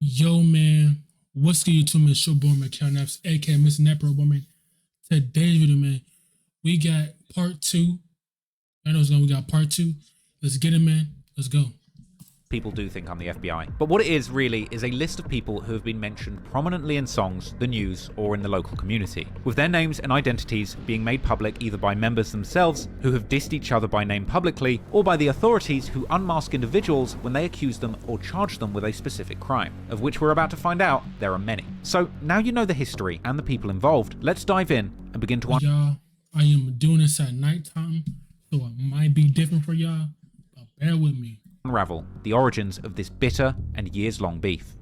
Yo, man, what's good, YouTube, man? It's your boy, Mickal, aka Mr. Nepro, boy, man. Today's video, man, we got part two. I know it's going, we got part two. Let's get it, man. Let's go. People do think I'm the FBI. But what it is really is a list of people who have been mentioned prominently in songs, the news, or in the local community, with their names and identities being made public either by members themselves who have dissed each other by name publicly, or by the authorities who unmask individuals when they accuse them or charge them with a specific crime, of which we're about to find out there are many. So now you know the history and the people involved, let's dive in and begin to Y'all, I am doing this at nighttime, so it might be different for y'all, but bear with me. unravel the origins of this bitter and years-long beef.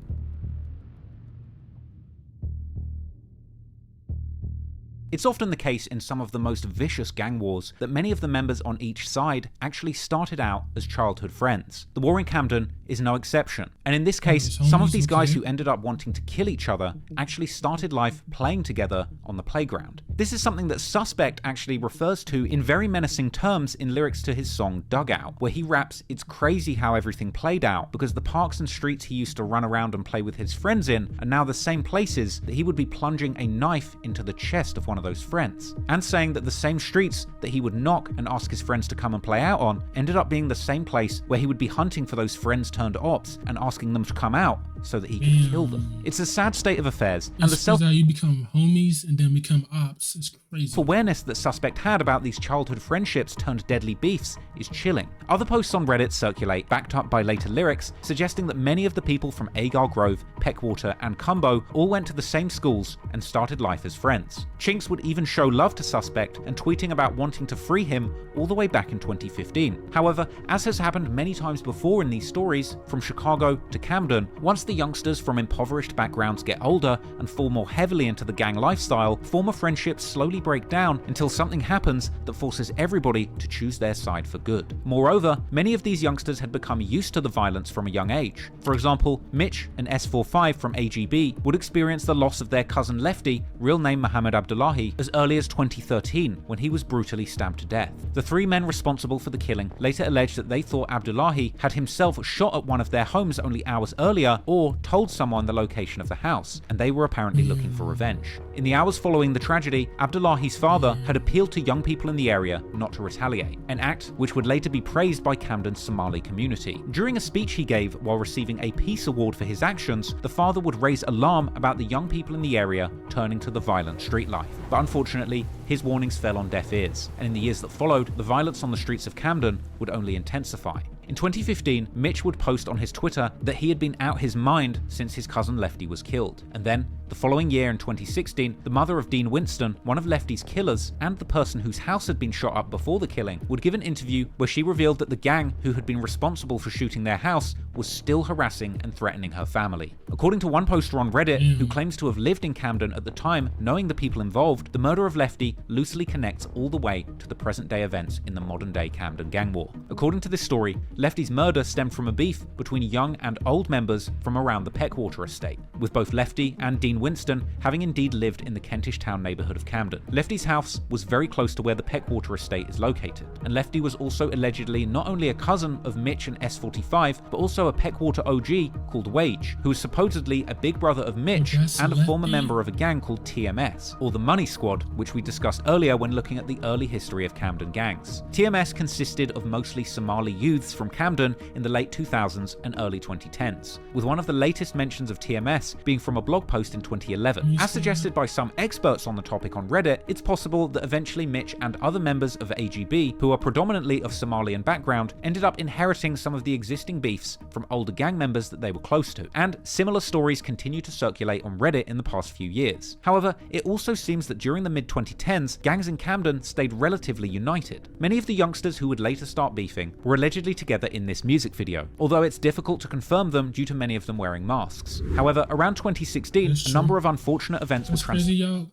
It's often the case in some of the most vicious gang wars that many of the members on each side actually started out as childhood friends. The war in Camden is no exception, and in this case, some of these guys who ended up wanting to kill each other actually started life playing together on the playground. This is something that Suspect actually refers to in very menacing terms in lyrics to his song Dugout, where he raps, "It's crazy how everything played out, because the parks and streets he used to run around and play with his friends in are now the same places that he would be plunging a knife into the chest of one of those friends," and saying that the same streets that he would knock and ask his friends to come and play out on ended up being the same place where he would be hunting for those friends turned ops and asking them to come out so that he could kill them. It's a sad state of affairs, and the How you become homies and then become ops. It's crazy. self-awareness that Suspect had about these childhood friendships turned deadly beefs is chilling. Other posts on Reddit circulate, backed up by later lyrics, suggesting that many of the people from Agar Grove, Peckwater, and Cumbo all went to the same schools and started life as friends. Chinks would even show love to Suspect and tweeting about wanting to free him all the way back in 2015. However, as has happened many times before in these stories, from Chicago to Camden, once the youngsters from impoverished backgrounds get older and fall more heavily into the gang lifestyle, former friendships slowly break down until something happens that forces everybody to choose their side for good. Moreover, many of these youngsters had become used to the violence from a young age. For example, Mitch and S45 from AGB would experience the loss of their cousin Lefty, real name Mohammed Abdullahi, as early as 2013 when he was brutally stabbed to death. The three men responsible for the killing later alleged that they thought Abdullahi had himself shot at one of their homes only hours earlier or told someone the location of the house, and they were apparently looking for revenge. In the hours following the tragedy, Abdullahi's father had appealed to young people in the area not to retaliate, an act which would later be praised by Camden's Somali community. During a speech he gave while receiving a peace award for his actions, the father would raise alarm about the young people in the area turning to the violent street life. But unfortunately, his warnings fell on deaf ears, and in the years that followed, the violence on the streets of Camden would only intensify. In 2015, Mitch would post on his Twitter that he had been out his mind since his cousin Lefty was killed. And then, the following year in 2016, the mother of Dean Winston, one of Lefty's killers, and the person whose house had been shot up before the killing, would give an interview where she revealed that the gang who had been responsible for shooting their house was still harassing and threatening her family. According to one poster on Reddit, who claims to have lived in Camden at the time, knowing the people involved, the murder of Lefty loosely connects all the way to the present-day events in the modern-day Camden gang war. According to this story, Lefty's murder stemmed from a beef between young and old members from around the Peckwater estate, with both Lefty and Dean Winston having indeed lived in the Kentish Town neighbourhood of Camden. Lefty's house was very close to where the Peckwater estate is located, and Lefty was also allegedly not only a cousin of Mitch and S45, but also a Peckwater OG called Wage, who was supposedly a big brother of Mitch and a former member of a gang called TMS, or the Money Squad, which we discussed earlier when looking at the early history of Camden gangs. TMS consisted of mostly Somali youths from Camden in the late 2000s and early 2010s, with one of the latest mentions of TMS being from a blog post in 2011. As suggested by some experts on the topic on Reddit, it's possible that eventually Mitch and other members of AGB, who are predominantly of Somalian background, ended up inheriting some of the existing beefs from older gang members that they were close to, and similar stories continue to circulate on Reddit in the past few years. However, it also seems that during the mid-2010s, gangs in Camden stayed relatively united. Many of the youngsters who would later start beefing were allegedly together in this music video, although it's difficult to confirm them due to many of them wearing masks. However, around 2016, a number of unfortunate events were crazy, y'all.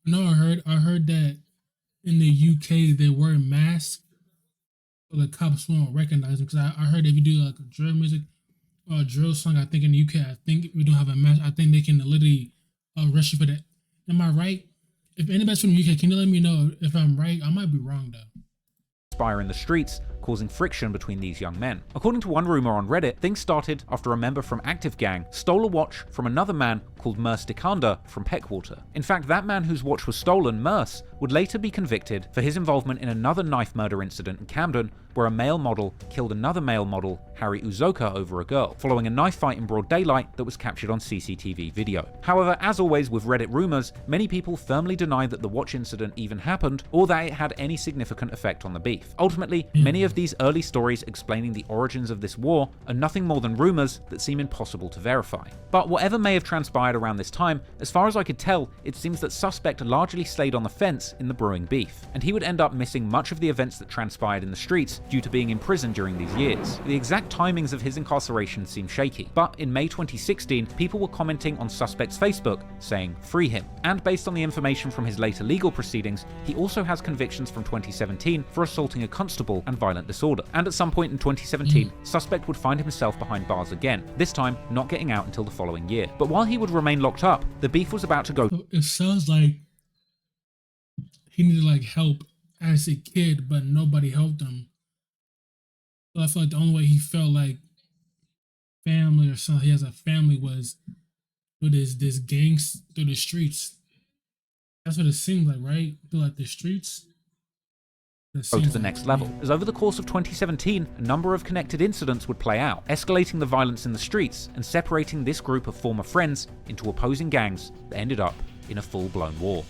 No, I heard that in the UK they wear masks so the cops won't recognize them. Because I heard if you do like a drill music or a drill song, I think in the UK, I think if we don't have a mask, I think they can literally arrest you for that. Am I right? If anybody's from the UK, can you let me know if I'm right? I might be wrong though. In the streets, causing friction between these young men. According to one rumor on Reddit, things started after a member from Gxng stole a watch from another man called Merce Dikander from Peckwater. In fact, that man whose watch was stolen, Merce, would later be convicted for his involvement in another knife murder incident in Camden, where a male model killed another male model, Harry Uzoka, over a girl, following a knife fight in broad daylight that was captured on CCTV video. However, as always with Reddit rumors, many people firmly deny that the watch incident even happened, or that it had any significant effect on the beef. Ultimately, many of these early stories explaining the origins of this war are nothing more than rumors that seem impossible to verify. But whatever may have transpired around this time, as far as I could tell, it seems that suspect largely stayed on the fence in the brewing beef, and he would end up missing much of the events that transpired in the streets due to being in prison during these years. The exact timings of his incarceration seem shaky, but in May 2016, people were commenting on suspect's Facebook saying, "Free him." And based on the information from his later legal proceedings, he also has convictions from 2017 for assaulting a constable and violent disorder. And at some point in 2017, suspect would find himself behind bars again, this time not getting out until the following year. But while he would remain locked up, the beef was about to go. So it sounds like he needed like help as a kid, but nobody helped him. So I feel like the only way he felt like family or something, he has a family, was through this gangs through the streets. That's what it seemed like, right? Through like the streets. Go to the next level, as over the course of 2017, a number of connected incidents would play out, escalating the violence in the streets and separating this group of former friends into opposing gangs that ended up in a full-blown war.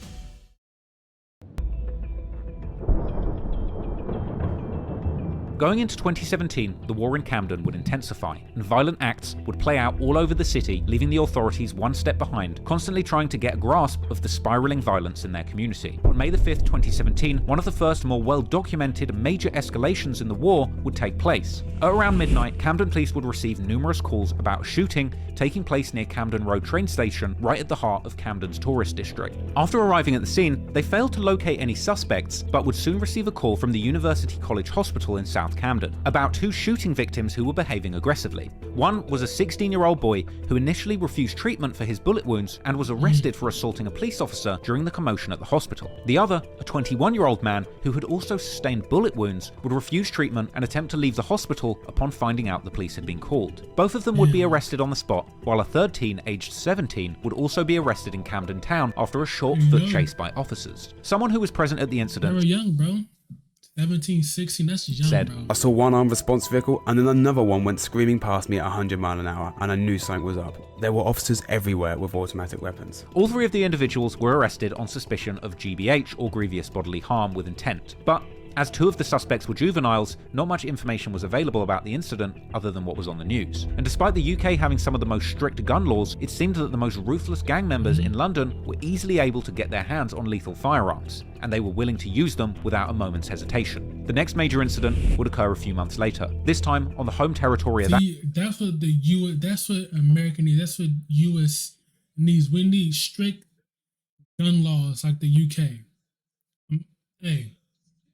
Going into 2017, the war in Camden would intensify, and violent acts would play out all over the city, leaving the authorities one step behind, constantly trying to get a grasp of the spiraling violence in their community. On May 5th, 2017, one of the first more well-documented major escalations in the war would take place. At around midnight, Camden police would receive numerous calls about a shooting taking place near Camden Road train station, right at the heart of Camden's tourist district. After arriving at the scene, they failed to locate any suspects, but would soon receive a call from the University College Hospital in South Camden about two shooting victims who were behaving aggressively. One was a 16-year-old boy who initially refused treatment for his bullet wounds and was arrested for assaulting a police officer during the commotion at the hospital. The other, a 21-year-old man who had also sustained bullet wounds, would refuse treatment and attempt to leave the hospital upon finding out the police had been called. Both of them would be arrested on the spot, while a third teen aged 17 would also be arrested in Camden town after a short foot chase by officers. Someone who was present at the incident, they were young, bro. 17, 16, that's young, said, bro. I saw one unresponse vehicle and then another one went screaming past me at 100 miles an hour and I knew something was up. There were officers everywhere with automatic weapons. All three of the individuals were arrested on suspicion of GBH, or grievous bodily harm with intent. But as two of the suspects were juveniles, not much information was available about the incident other than what was on the news. And despite the UK having some of the most strict gun laws, it seemed that the most ruthless gang members in London were easily able to get their hands on lethal firearms, and they were willing to use them without a moment's hesitation. The next major incident would occur a few months later, this time on the home territory of that's what the US, that's what America needs, that's what US needs. We need strict gun laws like the UK. Hey,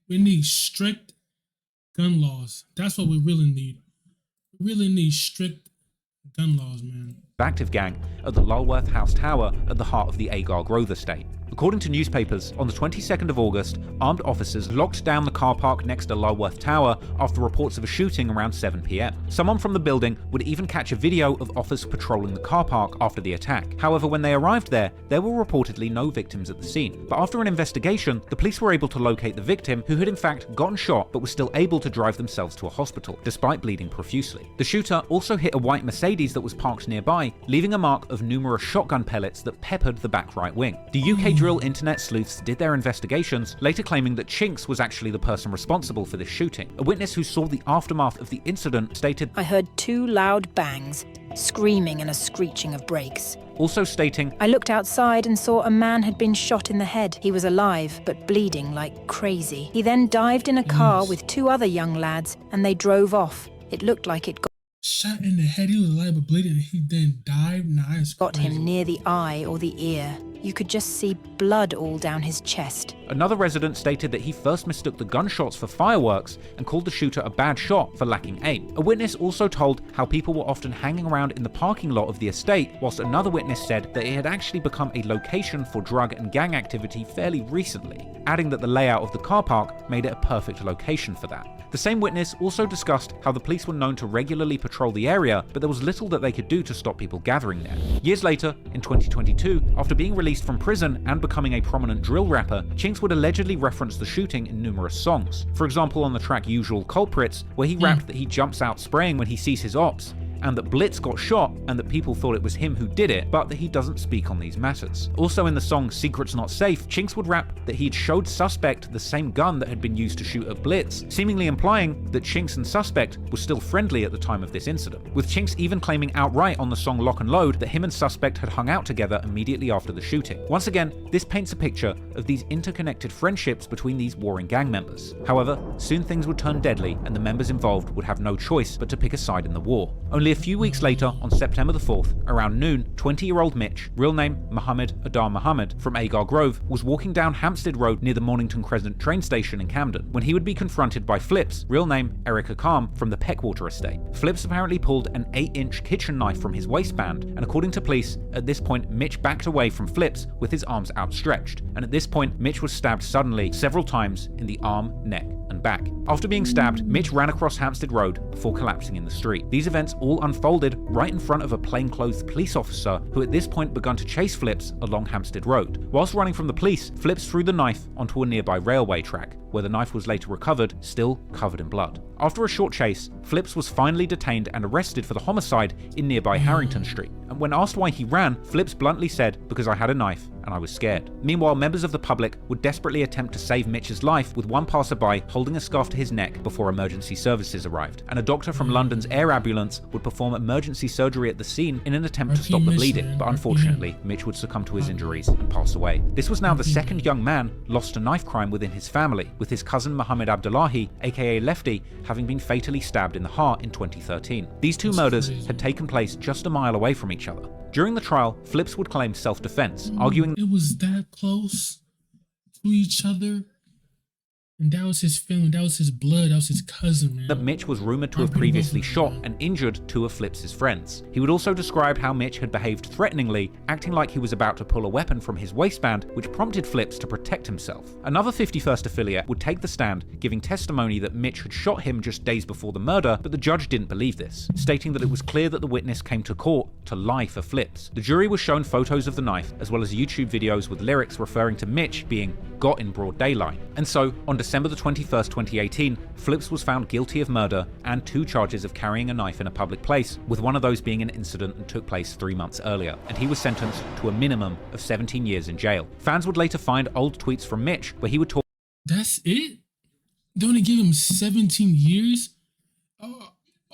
we need strict gun laws. That's what we really need. We really need strict gun laws, man. active gang at the Lulworth House Tower at the heart of the Agar Grove estate. According to newspapers, on the 22nd of August, armed officers locked down the car park next to Lulworth Tower after reports of a shooting around 7 PM. Someone from the building would even catch a video of officers patrolling the car park after the attack. However, when they arrived there were reportedly no victims at the scene. But after an investigation, the police were able to locate the victim, who had in fact gotten shot but was still able to drive themselves to a hospital, despite bleeding profusely. The shooter also hit a white Mercedes that was parked nearby, leaving a mark of numerous shotgun pellets that peppered the back right wing. The UK drill internet sleuths did their investigations, later claiming that Gxng was actually the person responsible for this shooting. A witness who saw the aftermath of the incident stated, I heard two loud bangs, screaming and a screeching of brakes. Also stating, I looked outside and saw a man had been shot in the head. He was alive, but bleeding like crazy. He then dived in a car with two other young lads, and they drove off. It looked like it Shot in the head, he was alive but bleeding, and he then died. Nah, it's got crazy. him near the eye or the ear. You could just see blood all down his chest. Another resident stated that he first mistook the gunshots for fireworks and called the shooter a bad shot for lacking aim. A witness also told how people were often hanging around in the parking lot of the estate, whilst another witness said that it had actually become a location for drug and gang activity fairly recently, adding that the layout of the car park made it a perfect location for that. The same witness also discussed how the police were known to regularly patrol the area, but there was little that they could do to stop people gathering there. Years later, in 2022, after being released from prison and becoming a prominent drill rapper, Gxng would allegedly reference the shooting in numerous songs. For example, on the track Usual Culprits, where he rapped that he jumps out spraying when he sees his ops, and that Blitz got shot and that people thought it was him who did it, but that he doesn't speak on these matters. Also in the song Secret's Not Safe, Gxng would rap that he'd showed Suspect the same gun that had been used to shoot at Blitz, seemingly implying that Gxng and Suspect were still friendly at the time of this incident, with Gxng even claiming outright on the song Lock and Load that him and Suspect had hung out together immediately after the shooting. Once again, this paints a picture of these interconnected friendships between these warring gang members. However, soon things would turn deadly and the members involved would have no choice but to pick a side in the war. Only a few weeks later, on September the 4th, around noon, 20-year-old Mitch, real name Mohammed Adar Mohammed, from Agar Grove, was walking down Hampstead Road near the Mornington Crescent train station in Camden, when he would be confronted by Flips, real name Eric Akam, from the Peckwater estate. Flips apparently pulled an 8-inch kitchen knife from his waistband, and according to police, at this point Mitch backed away from Flips with his arms outstretched, and at this point Mitch was stabbed suddenly several times in the arm, neck, and back. After being stabbed, Mitch ran across Hampstead Road before collapsing in the street. These events all unfolded right in front of a plainclothes police officer who at this point begun to chase Flips along Hampstead Road. Whilst running from the police, Flips threw the knife onto a nearby railway track, where the knife was later recovered, still covered in blood. After a short chase, Flips was finally detained and arrested for the homicide in nearby Harrington Street. And when asked why he ran, Flips bluntly said, "Because I had a knife and I was scared." Meanwhile, members of the public would desperately attempt to save Mitch's life, with one passerby holding a scarf to his neck before emergency services arrived. And a doctor from London's air ambulance would perform emergency surgery at the scene in an attempt to stop the bleeding, but unfortunately, Mitch would succumb to his injuries and pass away. This was now the second young man lost to knife crime within his family, with his cousin Mohammed Abdullahi, aka Lefty, having been fatally stabbed in the heart in 2013. These two murders had taken place just a mile away from each other. During the trial, Flips would claim self-defense, arguing it was that close to each other. And that was his family, that was his blood, that was his cousin, man. that Mitch was rumored to have previously shot and injured two of Flips' friends. He would also describe how Mitch had behaved threateningly, acting like he was about to pull a weapon from his waistband, which prompted Flips to protect himself. Another 51st affiliate would take the stand, giving testimony that Mitch had shot him just days before the murder, but the judge didn't believe this, stating that it was clear that the witness came to court to lie for Flips. The jury was shown photos of the knife, as well as YouTube videos with lyrics referring to Mitch being got in broad daylight. And so, on December the 21st, 2018, Flips was found guilty of murder and 2 charges of carrying a knife in a public place, with one of those being an incident that took place 3 months earlier, and he was sentenced to a minimum of 17 years in jail. Fans would later find old tweets from Mitch where he would talk. That's it? They only give him 17 years?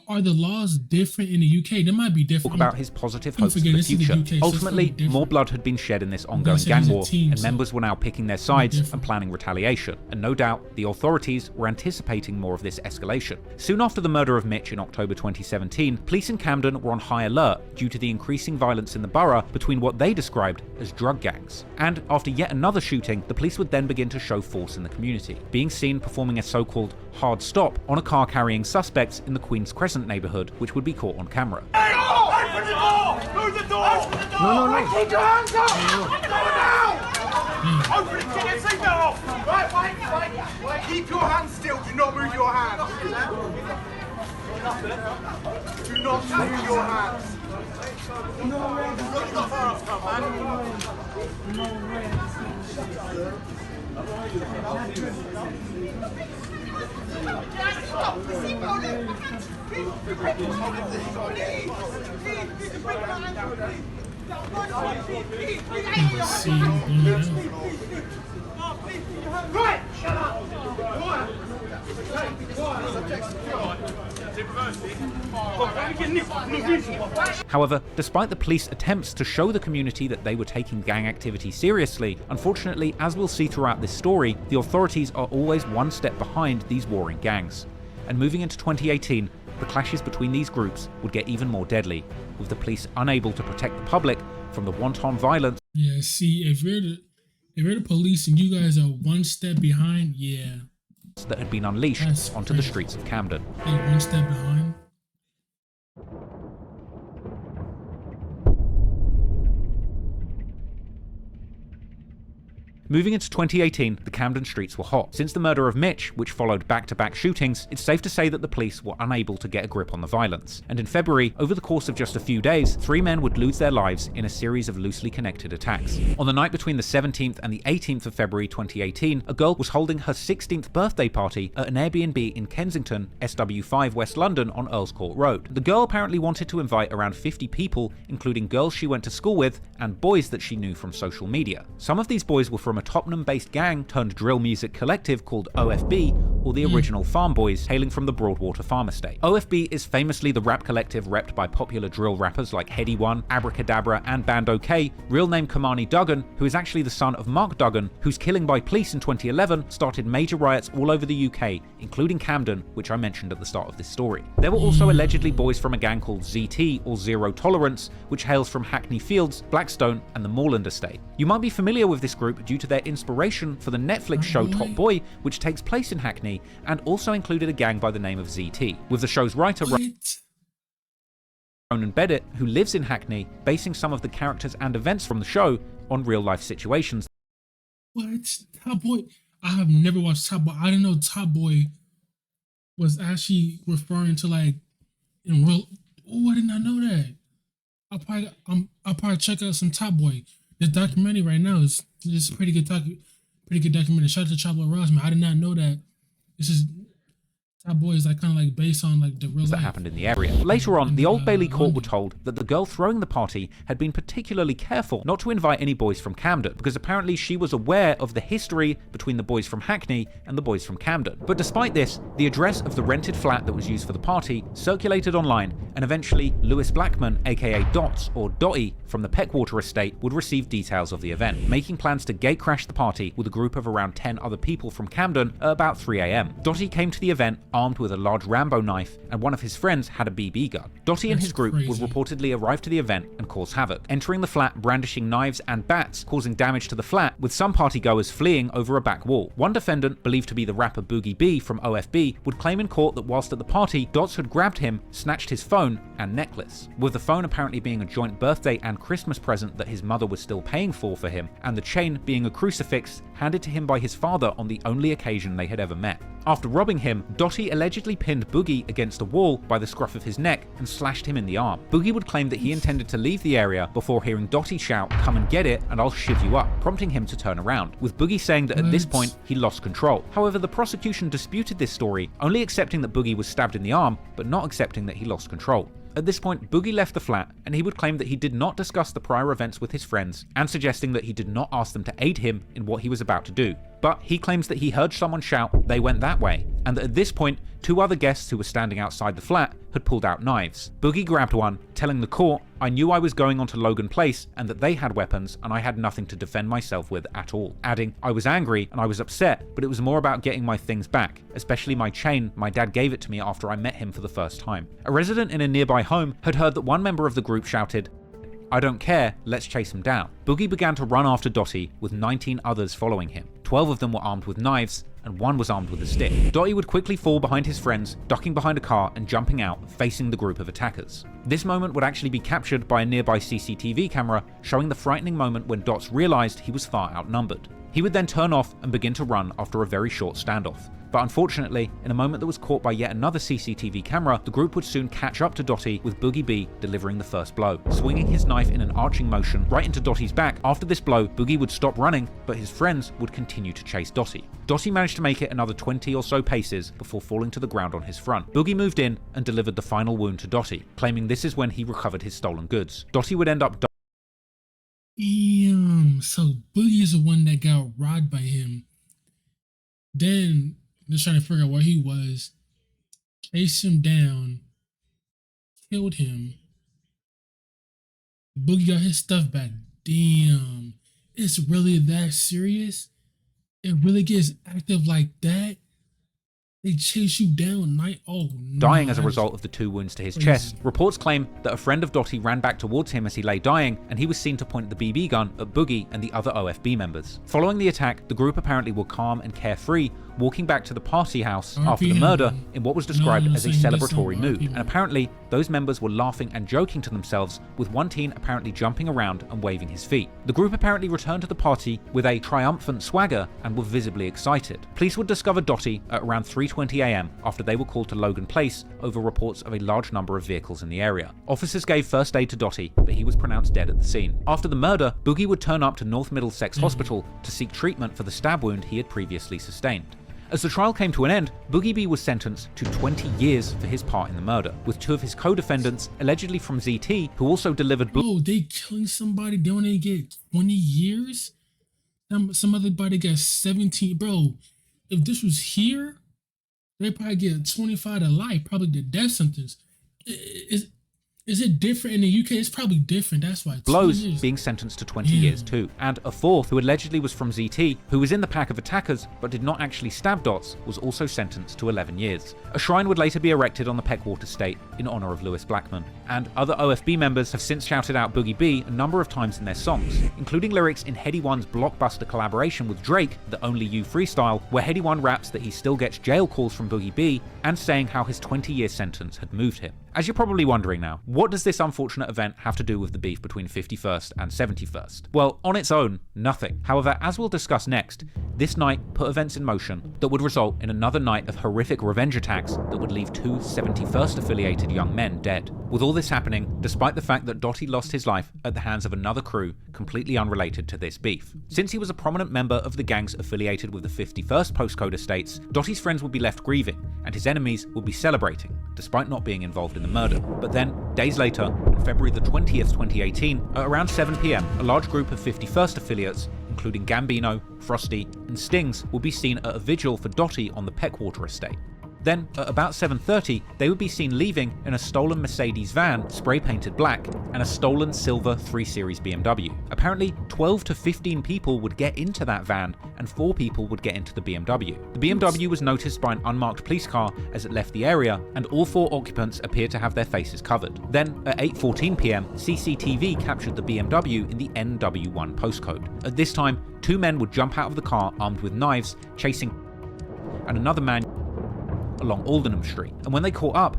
Are the laws different in the UK? They might be different. About his positive hopes for the future. Ultimately, more blood had been shed in this ongoing gang war, and members were now picking their sides and planning retaliation. And no doubt, the authorities were anticipating more of this escalation. Soon after the murder of Mitch in October 2017, police in Camden were on high alert due to the increasing violence in the borough between what they described as drug gangs. And after yet another shooting, the police would then begin to show force in the community, being seen performing a so-called hard stop on a car carrying suspects in the Queen's Crescent neighbourhood, which would be caught on camera. Hey, open the door! Move the door! Open the door! No. Keep your hands up! Open the door now! Open it! Get your seatbelt off! Wait. Keep your hands still. Do not move your hands. Do not move your hands. Right, shut up. However, despite the police attempts to show the community that they were taking gang activity seriously, unfortunately, as we'll see throughout this story, the authorities are always one step behind these warring gangs. And moving into 2018, the clashes between these groups would get even more deadly, with the police unable to protect the public from the wanton violence. Yeah, see, if you're the police and you guys are one step behind, yeah. That had been unleashed onto the streets of Camden. Hey, one step behind. Moving into 2018, the Camden streets were hot. Since the murder of Mitch, which followed back-to-back shootings, it's safe to say that the police were unable to get a grip on the violence. And in February, over the course of just a few days, 3 men would lose their lives in a series of loosely connected attacks. On the night between the 17th and the 18th of February 2018, a girl was holding her 16th birthday party at an Airbnb in Kensington, SW5 West London on Earls Court Road. The girl apparently wanted to invite around 50 people, including girls she went to school with and boys that she knew from social media. Some of these boys were from a Tottenham-based gang turned drill music collective called OFB, or the original Farm Boys, hailing from the Broadwater farm estate. OFB is famously the rap collective repped by popular drill rappers like Heady One, Abracadabra, and Band OK, real name Kamani Duggan, who is actually the son of Mark Duggan, whose killing by police in 2011 started major riots all over the UK, including Camden, which I mentioned at the start of this story. There were also allegedly boys from a gang called ZT, or Zero Tolerance, which hails from Hackney Fields, Blackstone, and the Moorland estate. You might be familiar with this group due to their inspiration for the Netflix show Top Boy, which takes place in Hackney, and also included a gang by the name of ZT, with the show's writer Ronan Bennett, who lives in Hackney, basing some of the characters and events from the show on real-life situations. What? Top Boy? I have never watched Top Boy. I didn't know Top Boy was actually referring to like in real. Oh, I did not know that. I'll probably check out some Top Boy. This documentary right now is pretty good documentary. Shout out to Top Boy Rosman. I did not know that. This is Top Boy is like kind of like based on like the real that life happened in the area. Later on, the Old Bailey court were told that the girl throwing the party had been particularly careful not to invite any boys from Camden, because apparently she was aware of the history between the boys from Hackney and the boys from Camden. But despite this, the address of the rented flat that was used for the party circulated online, and eventually Lewis Blackman, aka Dots or Dotty, from the Peckwater estate would receive details of the event, making plans to gatecrash the party with a group of around 10 other people from Camden at about 3 AM. Dotty came to the event armed with a large Rambo knife, and one of his friends had a BB gun. Dotty and his group would reportedly arrive to the event and cause havoc, entering the flat brandishing knives and bats, causing damage to the flat, with some partygoers fleeing over a back wall. One defendant, believed to be the rapper Boogie B from OFB, would claim in court that whilst at the party, Dots had grabbed him, snatched his phone and necklace, with the phone apparently being a joint birthday and Christmas present that his mother was still paying for him, and the chain being a crucifix handed to him by his father on the only occasion they had ever met. After robbing him, Dotty allegedly pinned Boogie against a wall by the scruff of his neck and slashed him in the arm. Boogie would claim that he intended to leave the area before hearing Dotty shout, "Come and get it and I'll shiv you up," prompting him to turn around, with Boogie saying that at this point he lost control. However, the prosecution disputed this story, only accepting that Boogie was stabbed in the arm, but not accepting that he lost control. At this point, Boogie left the flat, and he would claim that he did not discuss the prior events with his friends, and suggesting that he did not ask them to aid him in what he was about to do. But he claims that he heard someone shout, "They went that way," and that at this point, 2 other guests who were standing outside the flat had pulled out knives. Boogie grabbed one, telling the court, "I knew I was going onto Logan Place and that they had weapons and I had nothing to defend myself with at all," adding, "I was angry and I was upset, but it was more about getting my things back, especially my chain. My dad gave it to me after I met him for the first time." A resident in a nearby home had heard that one member of the group shouted, "I don't care, let's chase him down." Boogie began to run after Dotty, with 19 others following him. 12 of them were armed with knives, and one was armed with a stick. Dotty would quickly fall behind his friends, ducking behind a car and jumping out, facing the group of attackers. This moment would actually be captured by a nearby CCTV camera, showing the frightening moment when Dots realized he was far outnumbered. He would then turn off and begin to run after a very short standoff. But unfortunately, in a moment that was caught by yet another CCTV camera, the group would soon catch up to Dotty, with Boogie B delivering the first blow, swinging his knife in an arching motion right into Dotty's back. After this blow, Boogie would stop running, but his friends would continue to chase Dotty. Dotty managed to make it another 20 or so paces before falling to the ground on his front. Boogie moved in and delivered the final wound to Dotty, claiming this is when he recovered his stolen goods. Dotty would end up Damn, so Boogie is the one that got robbed by him. Then just trying to figure out where he was, chased him down, killed him. Boogie got his stuff back. Damn, it's really that serious? It really gets active like that? They chase you down night. Oh, no. Dying as a result of the 2 wounds to his chest. Reports claim that a friend of Dotty ran back towards him as he lay dying, and he was seen to point the BB gun at Boogie and the other OFB members. Following the attack, the group apparently were calm and carefree, walking back to the party house RP after the him, murder man. in what was No, described I'm as a saying this celebratory song, mood, RP, and man. apparently those members were laughing and joking to themselves, with one teen apparently jumping around and waving his feet. The group apparently returned to the party with a triumphant swagger and were visibly excited. Police would discover Dottie at around 3:20 AM after they were called to Logan Place over reports of a large number of vehicles in the area. Officers gave first aid to Dottie, but he was pronounced dead at the scene. After the murder, Boogie would turn up to North Middlesex Hospital to seek treatment for the stab wound he had previously sustained. As the trial came to an end, Boogie B was sentenced to 20 years for his part in the murder, with two of his co-defendants, allegedly from ZT, who also delivered Bro, they killing somebody, they only get 20 years? Some other body got 17. Bro, if this was here, they probably get 25 to life, probably the death sentence. Is it different in the UK? It's probably different. That's why. blows, 20 years. being sentenced to 20 years too. And a fourth, who allegedly was from ZT, who was in the pack of attackers but did not actually stab Dots, was also sentenced to 11 years. A shrine would later be erected on the Peckwater estate in honour of Lewis Blackman. And other OFB members have since shouted out Boogie B a number of times in their songs, including lyrics in Heady One's blockbuster collaboration with Drake, the Only You freestyle, where Heady One raps that he still gets jail calls from Boogie B, and saying how his 20-year sentence had moved him. As you're probably wondering now, what does this unfortunate event have to do with the beef between 51st and 71st? Well, on its own, nothing. However, as we'll discuss next, this night put events in motion that would result in another night of horrific revenge attacks that would leave two 71st affiliated young men dead. With all this happening, despite the fact that Dottie lost his life at the hands of another crew completely unrelated to this beef. Since he was a prominent member of the gangs affiliated with the 51st postcode estates, Dottie's friends would be left grieving, and his enemies would be celebrating, despite not being involved in the murder. But then, days later, on February the 20th, 2018, at around 7 PM, a large group of 51st affiliates, including Gambino, Frosty, and Stings, would be seen at a vigil for Dottie on the Peckwater estate. Then, at about 7:30, they would be seen leaving in a stolen Mercedes van, spray-painted black, and a stolen silver 3 Series BMW. Apparently, 12 to 15 people would get into that van, and 4 people would get into the BMW. The BMW was noticed by an unmarked police car as it left the area, and all 4 occupants appeared to have their faces covered. Then, at 8:14 PM, CCTV captured the BMW in the NW1 postcode. At this time, 2 men would jump out of the car armed with knives, chasing, and another man along Aldenham Street, and when they caught up,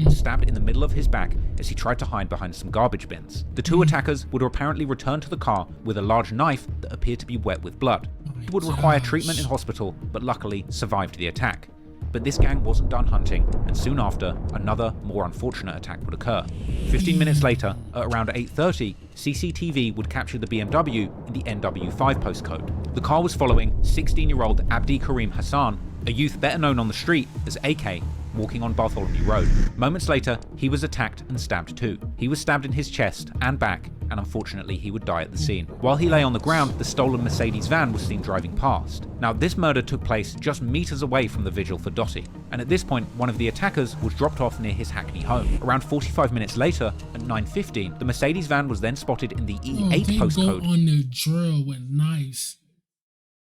stabbed in the middle of his back as he tried to hide behind some garbage bins. The 2 attackers would apparently return to the car with a large knife that appeared to be wet with blood. He would require treatment in hospital, but luckily survived the attack. But this gang wasn't done hunting, and soon after, another, more unfortunate attack would occur. 15 minutes later, at around 8:30, CCTV would capture the BMW in the NW5 postcode. The car was following 16-year-old Abdi Karim Hassan, a youth better known on the street as AK, walking on Bartholomew Road. Moments later, he was attacked and stabbed too. He was stabbed in his chest and back, and unfortunately he would die at the scene. While he lay on the ground, the stolen Mercedes van was seen driving past. Now, this murder took place just meters away from the vigil for Dottie, and at this point, one of the attackers was dropped off near his Hackney home. Around 45 minutes later, at 9:15, the Mercedes van was then spotted in the E8 they postcode. Go on the drill with knives.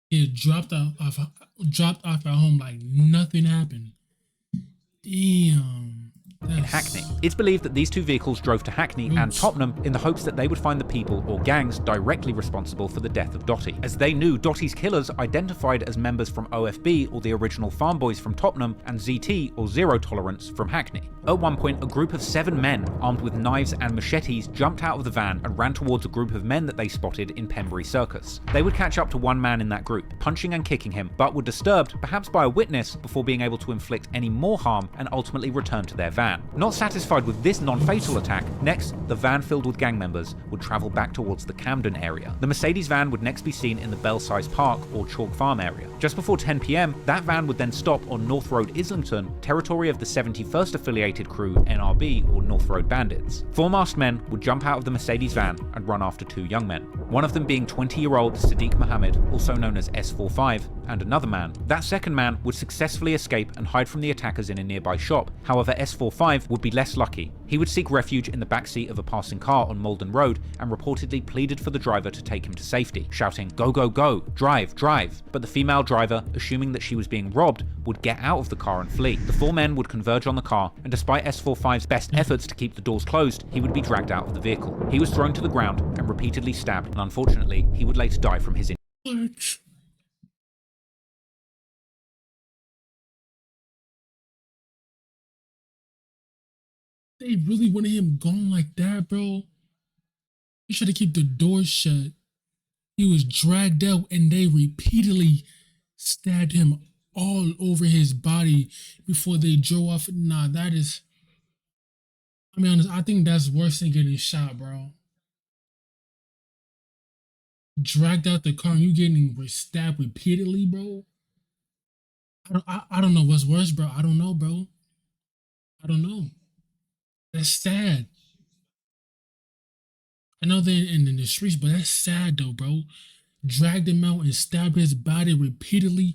It dropped off at home like nothing happened. Damn. In Hackney. It's believed that these 2 vehicles drove to Hackney and Tottenham in the hopes that they would find the people or gangs directly responsible for the death of Dottie, as they knew Dottie's killers identified as members from OFB or the original Farm Boys from Tottenham and ZT or Zero Tolerance from Hackney. At one point, a group of 7 men armed with knives and machetes jumped out of the van and ran towards a group of men that they spotted in Pembury Circus. They would catch up to one man in that group, punching and kicking him, but were disturbed, perhaps by a witness, before being able to inflict any more harm and ultimately return to their van. Not satisfied with this non-fatal attack, next, the van filled with gang members would travel back towards the Camden area. The Mercedes van would next be seen in the Belsize Park or Chalk Farm area. Just before 10 PM, that van would then stop on North Road Islington, territory of the 71st affiliated crew NRB or North Road Bandits. 4 masked men would jump out of the Mercedes van and run after 2 young men, one of them being 20-year-old Sadiq Mohammed, also known as S45, and another man. That second man would successfully escape and hide from the attackers in a nearby shop. However, S45 would be less lucky. He would seek refuge in the backseat of a passing car on Malden Road and reportedly pleaded for the driver to take him to safety, shouting, "Go, go, go, drive, drive." But the female driver, assuming that she was being robbed, would get out of the car and flee. The 4 men would converge on the car, and despite S45's best efforts to keep the doors closed, he would be dragged out of the vehicle. He was thrown to the ground and repeatedly stabbed, and unfortunately, he would later die from his injuries. What? They really wanted him gone like that, bro. He should have kept the door shut. He was dragged out and they repeatedly stabbed him all over his body before they drove off. Nah, that is... I mean, honest, I think that's worse than getting shot, bro. Dragged out the car and you getting stabbed repeatedly, bro. I don't know what's worse, bro. I don't know, bro. I don't know. That's sad. I know they're in the streets, but that's sad though, bro. Dragged him out and stabbed his body repeatedly.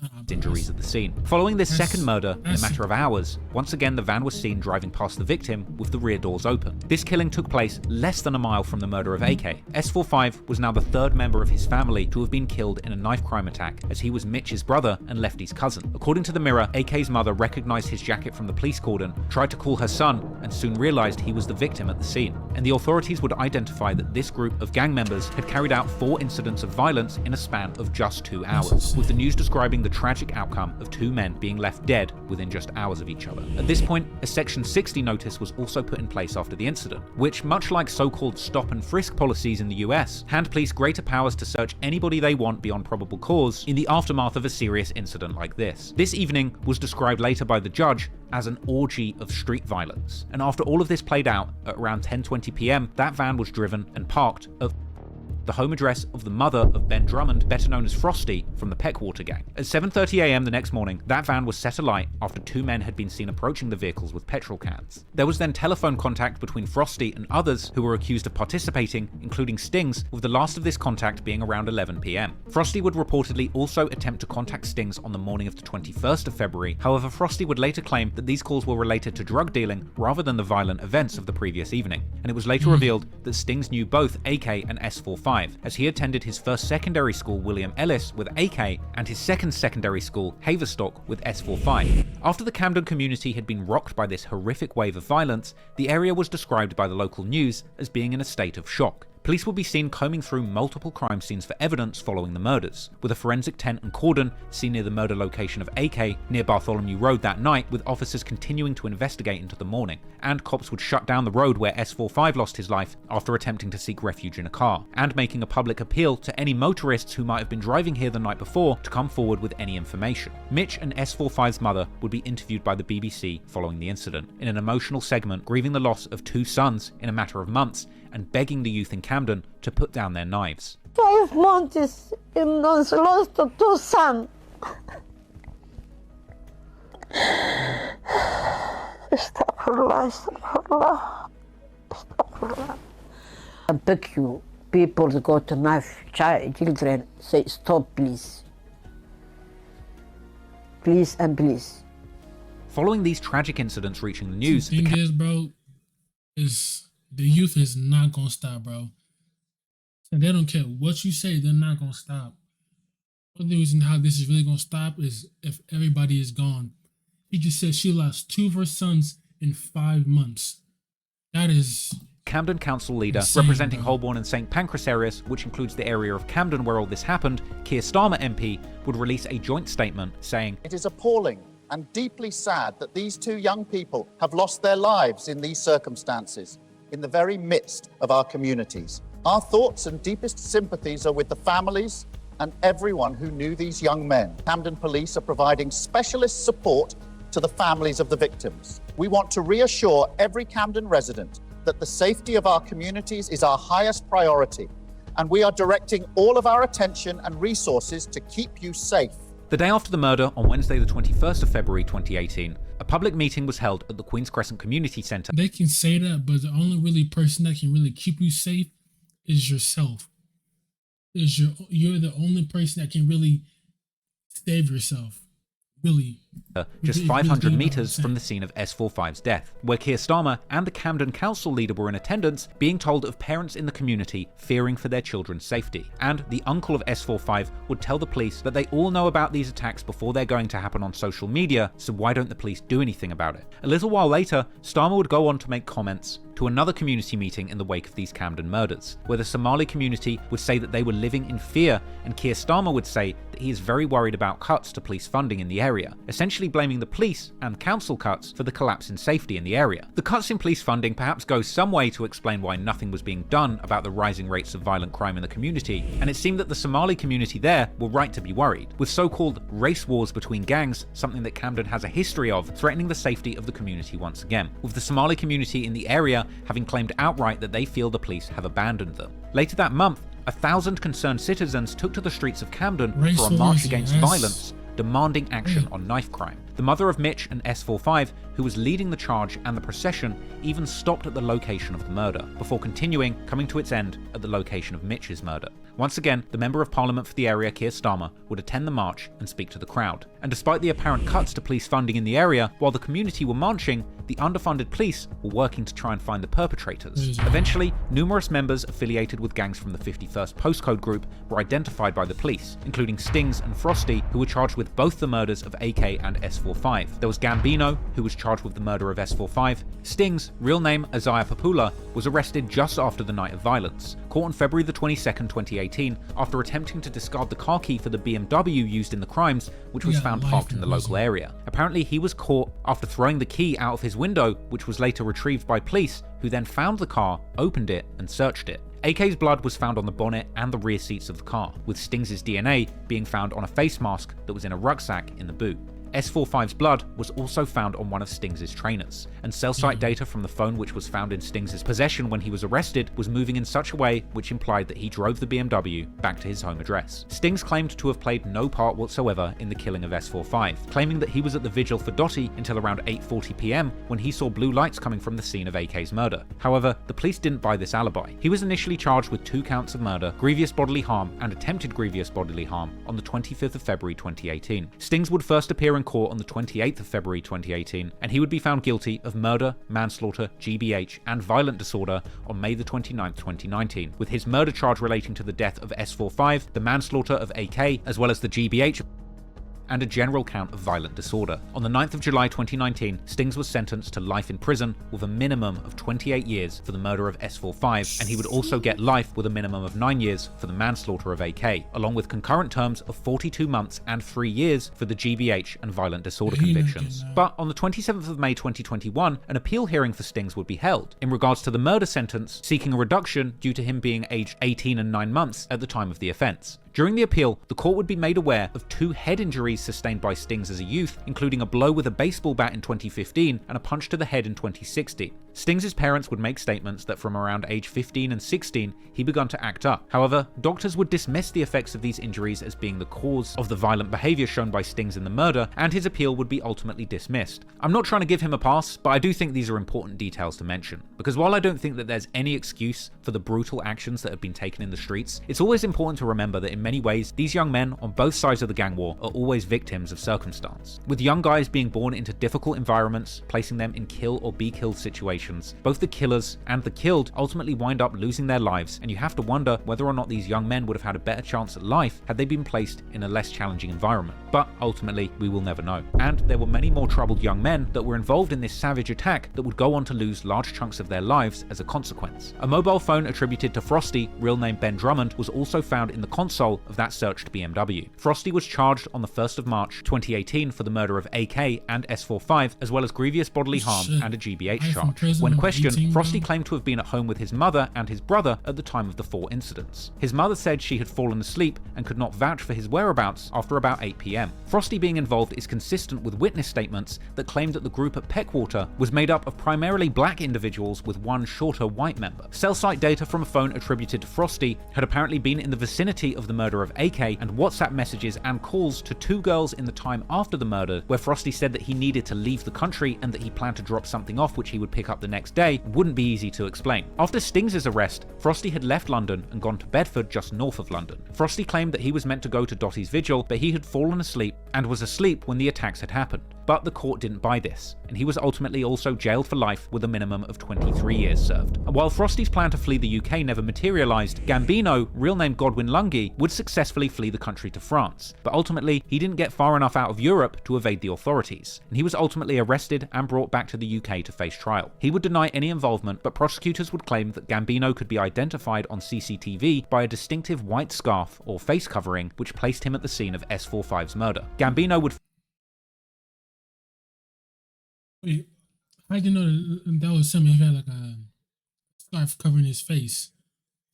Nah, bro, injuries at the scene. Following this second murder, in a matter of hours, once again the van was seen driving past the victim with the rear doors open. This killing took place less than a mile from the murder of AK. S45 was now the third member of his family to have been killed in a knife crime attack, as he was Mitch's brother and Lefty's cousin. According to the Mirror, AK's mother recognized his jacket from the police cordon, tried to call her son, and soon realized he was the victim at the scene. And the authorities would identify that this group of gang members had carried out 4 incidents of violence in a span of just 2 hours, with the news describing the tragic outcome of 2 men being left dead within just hours of each other. At this point, a Section 60 notice was also put in place after the incident, which, much like so-called stop and frisk policies in the US, hand police greater powers to search anybody they want beyond probable cause in the aftermath of a serious incident like this. This evening was described later by the judge as an orgy of street violence, and after all of this played out, at around 10:20 p.m, that van was driven and parked at the home address of the mother of Ben Drummond, better known as Frosty, from the Peckwater gang. At 7:30 a.m. the next morning, that van was set alight after 2 men had been seen approaching the vehicles with petrol cans. There was then telephone contact between Frosty and others who were accused of participating, including Stings, with the last of this contact being around 11 p.m. Frosty would reportedly also attempt to contact Stings on the morning of the 21st of February, however Frosty would later claim that these calls were related to drug dealing rather than the violent events of the previous evening, and it was later revealed that Stings knew both AK and S45, as he attended his first secondary school, William Ellis, with AK, and his second secondary school, Haverstock, with S45. After the Camden community had been rocked by this horrific wave of violence, the area was described by the local news as being in a state of shock. Police will be seen combing through multiple crime scenes for evidence following the murders, with a forensic tent and cordon seen near the murder location of AK near Bartholomew Road that night, with officers continuing to investigate into the morning, and cops would shut down the road where S45 lost his life after attempting to seek refuge in a car, and making a public appeal to any motorists who might have been driving here the night before to come forward with any information. Mitch and S45's mother would be interviewed by the BBC following the incident, in an emotional segment grieving the loss of 2 sons in a matter of months, and begging the youth in Camden to put down their knives. 5 months and lost 2 sons. I beg you, people that got to knife children, say stop please. Please and please. Following these tragic incidents reaching the news, the thing is, bro, is the youth is not gonna stop, bro. And they don't care what you say, they're not gonna stop. The only reason how this is really gonna stop is if everybody is gone. He just said she lost 2 of her sons in 5 months. That is Camden Council leader, insane, representing bro. Holborn and St Pancras areas, which includes the area of Camden where all this happened, Keir Starmer MP, would release a joint statement saying, "It is appalling and deeply sad that these 2 young people have lost their lives in these circumstances, in the very midst of our communities. Our thoughts and deepest sympathies are with the families and everyone who knew these young men. Camden Police are providing specialist support to the families of the victims. We want to reassure every Camden resident that the safety of our communities is our highest priority, and we are directing all of our attention and resources to keep you safe." The day after the murder, on Wednesday the 21st of February 2018, a public meeting was held at the Queen's Crescent Community Centre. They can say that, but the only really person that can really keep you safe is yourself. You're the only person that can really save yourself. Really. Just 500 metres from the scene of S45's death, where Keir Starmer and the Camden Council leader were in attendance, being told of parents in the community fearing for their children's safety. And the uncle of S45 would tell the police that they all know about these attacks before they're going to happen on social media, so why don't the police do anything about it? A little while later, Starmer would go on to make comments to another community meeting in the wake of these Camden murders, where the Somali community would say that they were living in fear, and Keir Starmer would say that he is very worried about cuts to police funding in the area, essentially blaming the police and council cuts for the collapse in safety in the area. The cuts in police funding perhaps go some way to explain why nothing was being done about the rising rates of violent crime in the community, and it seemed that the Somali community there were right to be worried, with so-called race wars between gangs, something that Camden has a history of, threatening the safety of the community once again, with the Somali community in the area having claimed outright that they feel the police have abandoned them. Later that month, 1,000 concerned citizens took to the streets of Camden for a march against violence, demanding action on knife crime. The mother of Mitch and S45, who was leading the charge and the procession, even stopped at the location of the murder, before coming to its end at the location of Mitch's murder. Once again, the Member of Parliament for the area, Keir Starmer, would attend the march and speak to the crowd. And despite the apparent cuts to police funding in the area, while the community were marching, the underfunded police were working to try and find the perpetrators. Eventually, numerous members affiliated with gangs from the 51st postcode group were identified by the police, including Stings and Frosty, who were charged with both the murders of AK and S45. There was Gambino, who was charged with the murder of S45. Stings, real name Isaiah Papula, was arrested just after the night of violence, caught on February the 22nd, 2018, after attempting to discard the car key for the BMW used in the crimes, which was found parked in the local area. Apparently, he was caught after throwing the key out of his window, which was later retrieved by police, who then found the car, opened it, and searched it. AK's blood was found on the bonnet and the rear seats of the car, with Stings' DNA being found on a face mask that was in a rucksack in the boot. S45's blood was also found on one of Stings' trainers, and cell site data from the phone which was found in Stings' possession when he was arrested was moving in such a way which implied that he drove the BMW back to his home address. Stings claimed to have played no part whatsoever in the killing of S45, claiming that he was at the vigil for Dottie until around 8:40 PM when he saw blue lights coming from the scene of AK's murder. However, the police didn't buy this alibi. He was initially charged with 2 counts of murder, grievous bodily harm, and attempted grievous bodily harm on the 25th of February 2018. Stings would first appear in court on the 28th of February 2018, and he would be found guilty of murder, manslaughter, GBH, and violent disorder on May the 29th, 2019, with his murder charge relating to the death of S45, the manslaughter of AK, as well as the GBH, and a general count of violent disorder. On the 9th of July 2019, Stings was sentenced to life in prison with a minimum of 28 years for the murder of S45, and he would also get life with a minimum of 9 years for the manslaughter of AK, along with concurrent terms of 42 months and 3 years for the GBH and violent disorder convictions. But on the 27th of May 2021, an appeal hearing for Stings would be held in regards to the murder sentence, seeking a reduction due to him being aged 18 and 9 months at the time of the offence. During the appeal, the court would be made aware of 2 head injuries sustained by Stings as a youth, including a blow with a baseball bat in 2015 and a punch to the head in 2016. Stings' parents would make statements that from around age 15 and 16, he begun to act up. However, doctors would dismiss the effects of these injuries as being the cause of the violent behaviour shown by Stings in the murder, and his appeal would be ultimately dismissed. I'm not trying to give him a pass, but I do think these are important details to mention, because while I don't think that there's any excuse for the brutal actions that have been taken in the streets, it's always important to remember that in many ways, these young men on both sides of the gang war are always victims of circumstance. With young guys being born into difficult environments, placing them in kill or be killed situations, both the killers and the killed ultimately wind up losing their lives, and you have to wonder whether or not these young men would have had a better chance at life had they been placed in a less challenging environment. But ultimately, we will never know. And there were many more troubled young men that were involved in this savage attack that would go on to lose large chunks of their lives as a consequence. A mobile phone attributed to Frosty, real name Ben Drummond, was also found in the console of that searched BMW. Frosty was charged on the 1st of March 2018 for the murder of AK and S45, as well as grievous bodily harm and a GBH charge. When questioned, Frosty claimed to have been at home with his mother and his brother at the time of the 4 incidents. His mother said she had fallen asleep and could not vouch for his whereabouts after about 8 PM. Frosty being involved is consistent with witness statements that claimed that the group at Peckwater was made up of primarily black individuals with one shorter white member. Cell site data from a phone attributed to Frosty had apparently been in the vicinity of the murder of AK, and WhatsApp messages and calls to 2 girls in the time after the murder, where Frosty said that he needed to leave the country and that he planned to drop something off which he would pick up the next day, wouldn't be easy to explain. After Stings' arrest, Frosty had left London and gone to Bedford, just north of London. Frosty claimed that he was meant to go to Dottie's vigil, but he had fallen asleep and was asleep when the attacks had happened. but the court didn't buy this, and he was ultimately also jailed for life with a minimum of 23 years served. And while Frosty's plan to flee the UK never materialised, Gambino, real name Godwin Lungi, would successfully flee the country to France, but ultimately he didn't get far enough out of Europe to evade the authorities, and he was ultimately arrested and brought back to the UK to face trial. He would deny any involvement, but prosecutors would claim that Gambino could be identified on CCTV by a distinctive white scarf or face covering which placed him at the scene of S45's murder. Gambino would... Wait, how did you know that was him? He had like a scarf covering his face.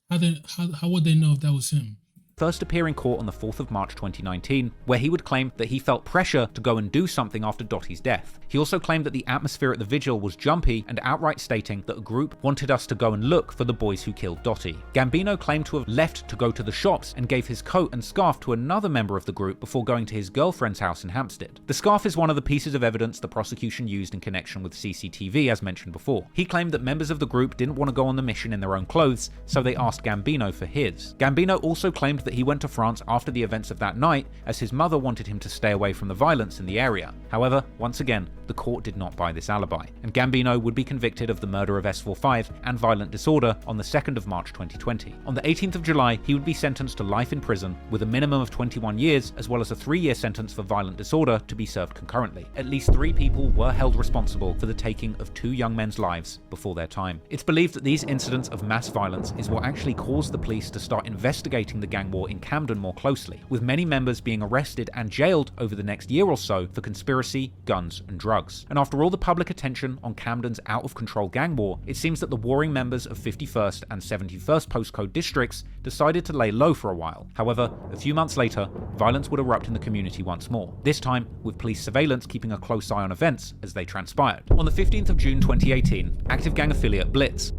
How would they know if that was him? first appear in court on the 4th of March 2019, where he would claim that he felt pressure to go and do something after Dottie's death. He also claimed that the atmosphere at the vigil was jumpy and outright stating that a group wanted us to go and look for the boys who killed Dottie. Gambino claimed to have left to go to the shops and gave his coat and scarf to another member of the group before going to his girlfriend's house in Hampstead. The scarf is one of the pieces of evidence the prosecution used in connection with CCTV, as mentioned before. He claimed that members of the group didn't want to go on the mission in their own clothes, so they asked Gambino for his. Gambino also claimed that he went to France after the events of that night, as his mother wanted him to stay away from the violence in the area. However, once again, the court did not buy this alibi, and Gambino would be convicted of the murder of S45 and violent disorder on the 2nd of March 2020. On the 18th of July, he would be sentenced to life in prison with a minimum of 21 years, as well as a 3-year sentence for violent disorder to be served concurrently. At least 3 people were held responsible for the taking of 2 young men's lives before their time. It's believed that these incidents of mass violence is what actually caused the police to start investigating the gang war in Camden more closely, with many members being arrested and jailed over the next year or so for conspiracy, guns, and drugs. And after all the public attention on Camden's out-of-control gang war, it seems that the warring members of 51st and 71st postcode districts decided to lay low for a while. However, a few months later, violence would erupt in the community once more, this time with police surveillance keeping a close eye on events as they transpired. On the 15th of June 2018, active gang affiliate Blitz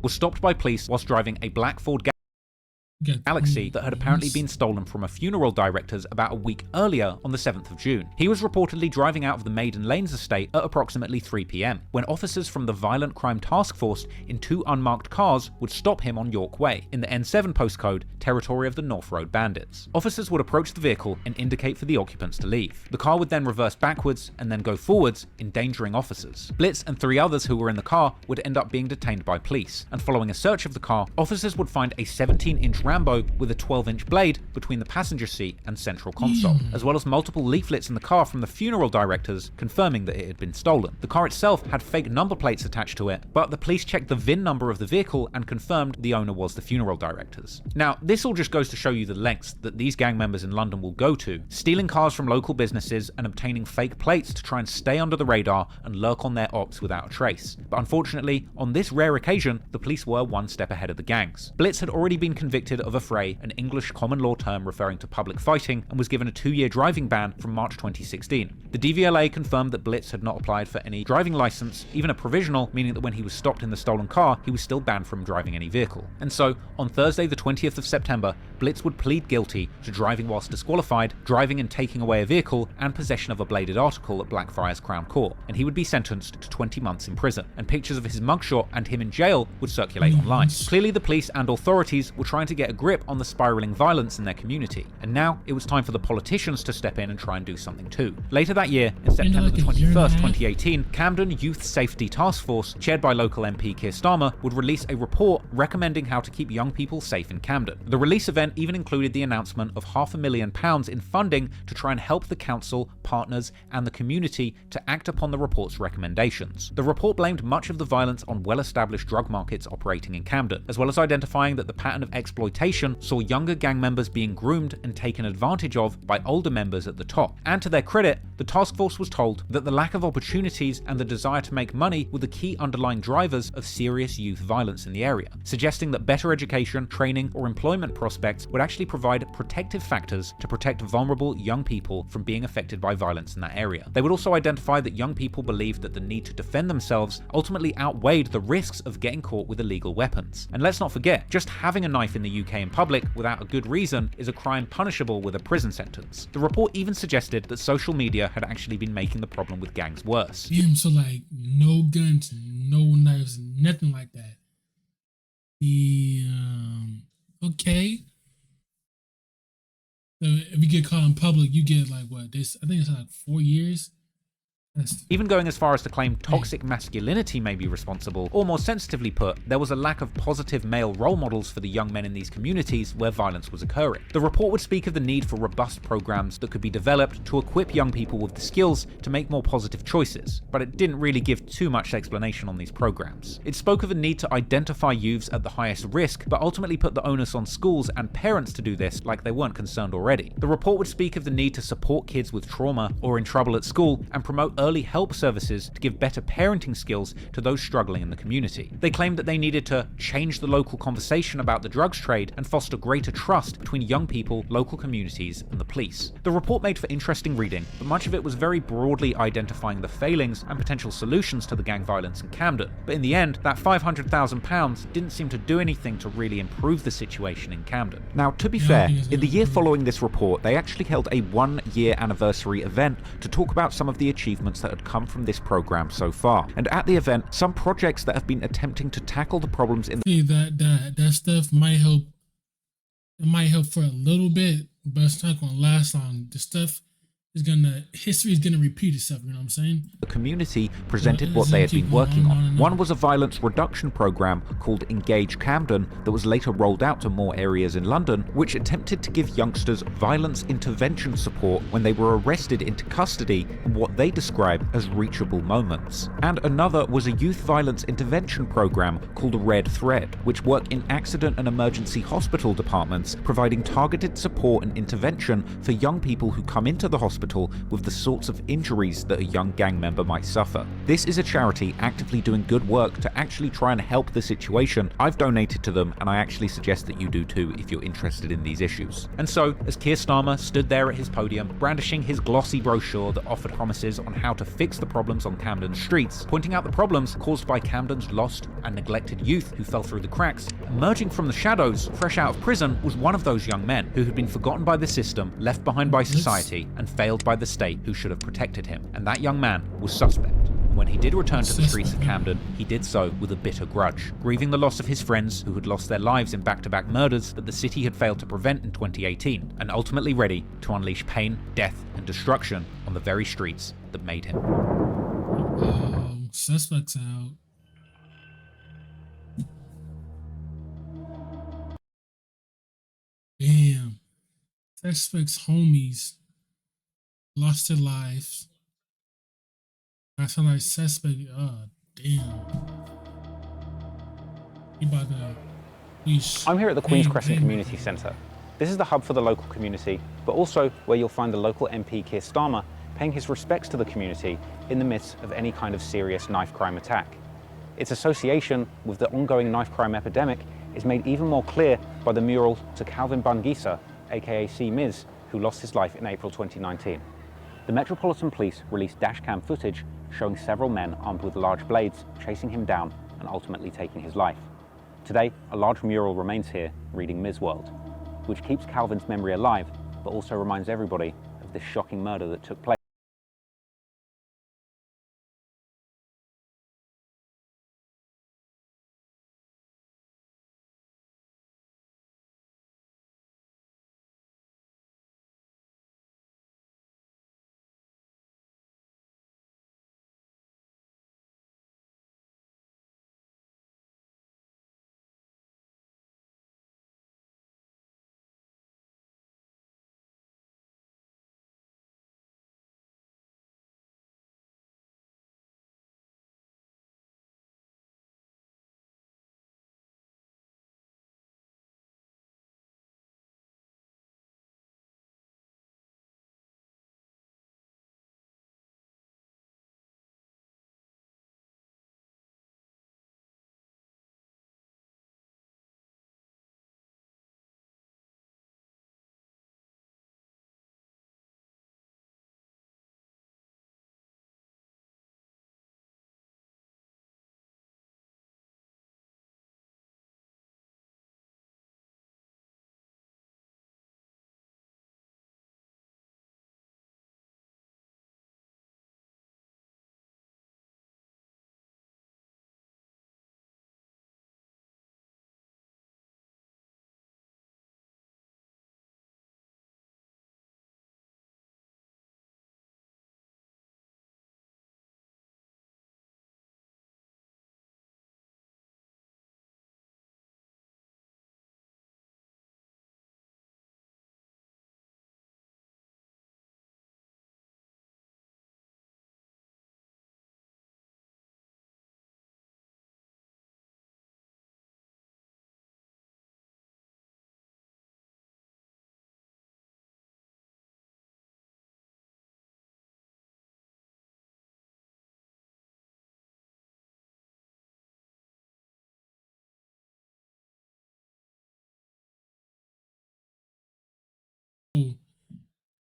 was stopped by police whilst driving a black Ford Galaxy that had apparently been stolen from a funeral director's about a week earlier on the 7th of June. He was reportedly driving out of the Maiden Lanes estate at approximately 3 PM, when officers from the Violent Crime Task Force in 2 unmarked cars would stop him on York Way, in the N7 postcode, territory of the North Road Bandits. Officers would approach the vehicle and indicate for the occupants to leave. The car would then reverse backwards and then go forwards, endangering officers. Blitz and 3 others who were in the car would end up being detained by police, and following a search of the car, officers would find a 17-inch Rambo with a 12-inch blade between the passenger seat and central console, as well as multiple leaflets in the car from the funeral directors confirming that it had been stolen. The car itself had fake number plates attached to it, but the police checked the VIN number of the vehicle and confirmed the owner was the funeral directors. Now, this all just goes to show you the lengths that these gang members in London will go to, stealing cars from local businesses and obtaining fake plates to try and stay under the radar and lurk on their ops without a trace. But unfortunately, on this rare occasion, the police were one step ahead of the gangs. Blitz had already been convicted of a fray, an English common law term referring to public fighting, and was given a 2-year driving ban from March 2016. The DVLA confirmed that Blitz had not applied for any driving license, even a provisional, meaning that when he was stopped in the stolen car, he was still banned from driving any vehicle. And so, on Thursday the 20th of September, Blitz would plead guilty to driving whilst disqualified, driving and taking away a vehicle, and possession of a bladed article at Blackfriars Crown Court, and he would be sentenced to 20 months in prison, and pictures of his mugshot and him in jail would circulate online. Clearly the police and authorities were trying to get a grip on the spiraling violence in their community, and now it was time for the politicians to step in and try and do something too. Later that year, in September the 21st, 2018, Camden Youth Safety Task Force, chaired by local MP Keir Starmer, would release a report recommending how to keep young people safe in Camden. The release event even included the announcement of £500,000 in funding to try and help the council, partners, and the community to act upon the report's recommendations. The report blamed much of the violence on well-established drug markets operating in Camden, as well as identifying that the pattern of exploitation saw younger gang members being groomed and taken advantage of by older members at the top. And to their credit, the task force was told that the lack of opportunities and the desire to make money were the key underlying drivers of serious youth violence in the area, suggesting that better education, training, or employment prospects would actually provide protective factors to protect vulnerable young people from being affected by violence in that area. They would also identify that young people believed that the need to defend themselves ultimately outweighed the risks of getting caught with illegal weapons. And let's not forget, just having a knife in the UK in public without a good reason is a crime punishable with a prison sentence. The report even suggested that social media had actually been making the problem with gangs worse. Damn, so like no guns, no knives, nothing like that. Okay. So if you get caught in public, you get like what? This I think it's like 4 years. That's Even going as far as to claim toxic masculinity may be responsible, or more sensitively put, there was a lack of positive male role models for the young men in these communities where violence was occurring. The report would speak of the need for robust programs that could be developed to equip young people with the skills to make more positive choices, but it didn't really give too much explanation on these programs. It spoke of a need to identify youths at the highest risk, but ultimately put the onus on schools and parents to do this like they weren't concerned already. The report would speak of the need to support kids with trauma or in trouble at school and promote early help services to give better parenting skills to those struggling in the community. They claimed that they needed to change the local conversation about the drugs trade and foster greater trust between young people, local communities, and the police. The report made for interesting reading, but much of it was very broadly identifying the failings and potential solutions to the gang violence in Camden. But in the end, that £500,000 didn't seem to do anything to really improve the situation in Camden. Now, to be fair, in the year following this report, they actually held a 1-year anniversary event to talk about some of the achievements that had come from this program so far. And at the event, some projects that have been attempting to tackle the problems in see that stuff might help. It might help for a little bit, but it's not gonna last long. The stuff history is gonna repeat itself. You know what I'm saying? the community presented what they had been working on. One was a violence reduction program called Engage Camden that was later rolled out to more areas in London, which attempted to give youngsters violence intervention support when they were arrested into custody in what they describe as reachable moments. And another was a youth violence intervention program called Red Thread, which worked in accident and emergency hospital departments, providing targeted support and intervention for young people who come into the hospital with the sorts of injuries that a young gang member might suffer. This is a charity actively doing good work to actually try and help the situation. I've donated to them, and I actually suggest that you do too if you're interested in these issues. And so, as Keir Starmer stood there at his podium, brandishing his glossy brochure that offered promises on how to fix the problems on Camden's streets, pointing out the problems caused by Camden's lost and neglected youth who fell through the cracks, emerging from the shadows, fresh out of prison, was one of those young men who had been forgotten by the system, left behind by society, and failed by the state who should have protected him. And that young man was suspect. When he did return to the streets of Camden, he did so with a bitter grudge, grieving the loss of his friends who had lost their lives in back-to-back murders that the city had failed to prevent in 2018, and ultimately ready to unleash pain, death, and destruction on the very streets that made him. Suspects out. Damn. Suspects' homies lost their lives. I feel like suspect. Oh, damn. He about to. I'm here at the Queen's Crescent Community Centre. This is the hub for the local community, but also where you'll find the local MP Keir Starmer paying his respects to the community in the midst of any kind of serious knife crime attack. Its association with the ongoing knife crime epidemic is made even more clear by the mural to Calvin Bungisa, aka C. Miz, who lost his life in April 2019. The Metropolitan Police released dashcam footage showing several men armed with large blades chasing him down and ultimately taking his life. Today, a large mural remains here reading Miz World, which keeps Calvin's memory alive, but also reminds everybody of this shocking murder that took place.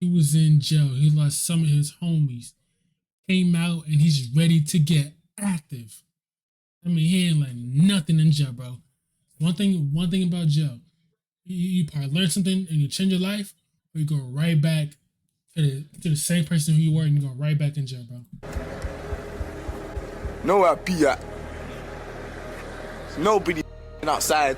He was in jail. He lost some of his homies. Came out and he's ready to get active. I mean, he ain't like nothing in jail, bro. One thing about jail, you probably learn something and you change your life, or you go right back to the same person who you were and you go right back in jail, bro. No, I be at. Nobody outside.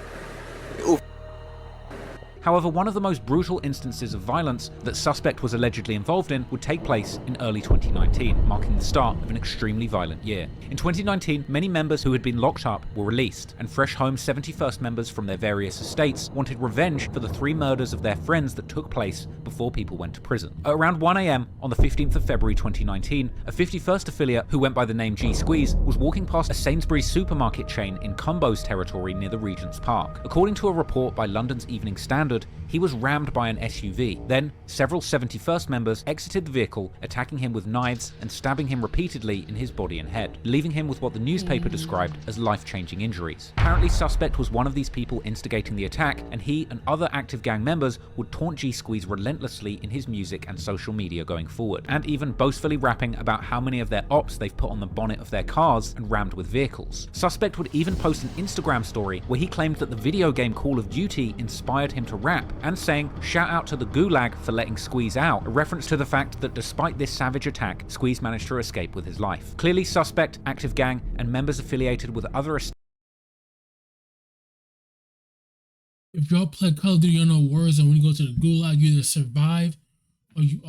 However, one of the most brutal instances of violence that Suspect was allegedly involved in would take place in early 2019, marking the start of an extremely violent year. In 2019, many members who had been locked up were released, and fresh home 71st members from their various estates wanted revenge for the 3 murders of their friends that took place before people went to prison. At around 1 AM on the 15th of February 2019, a 51st affiliate who went by the name Gxng was walking past a Sainsbury's supermarket chain in Cumbo's territory near the Regent's Park. According to a report by London's Evening Standard, he was rammed by an SUV. Then, several 71st members exited the vehicle, attacking him with knives and stabbing him repeatedly in his body and head, leaving him with what the newspaper described as life-changing injuries. Apparently, Suspect was one of these people instigating the attack, and he and other active gang members would taunt Gxng relentlessly in his music and social media going forward, and even boastfully rapping about how many of their ops they've put on the bonnet of their cars and rammed with vehicles. Suspect would even post an Instagram story where he claimed that the video game Call of Duty inspired him to rap, and saying, "Shout out to the Gulag for letting Squeeze out," a reference to the fact that despite this savage attack, Squeeze managed to escape with his life. Clearly, Suspect, active gang, and members affiliated with other estates. If y'all play Call of Duty, you know Warzone, when you go to the Gulag, you either survive or you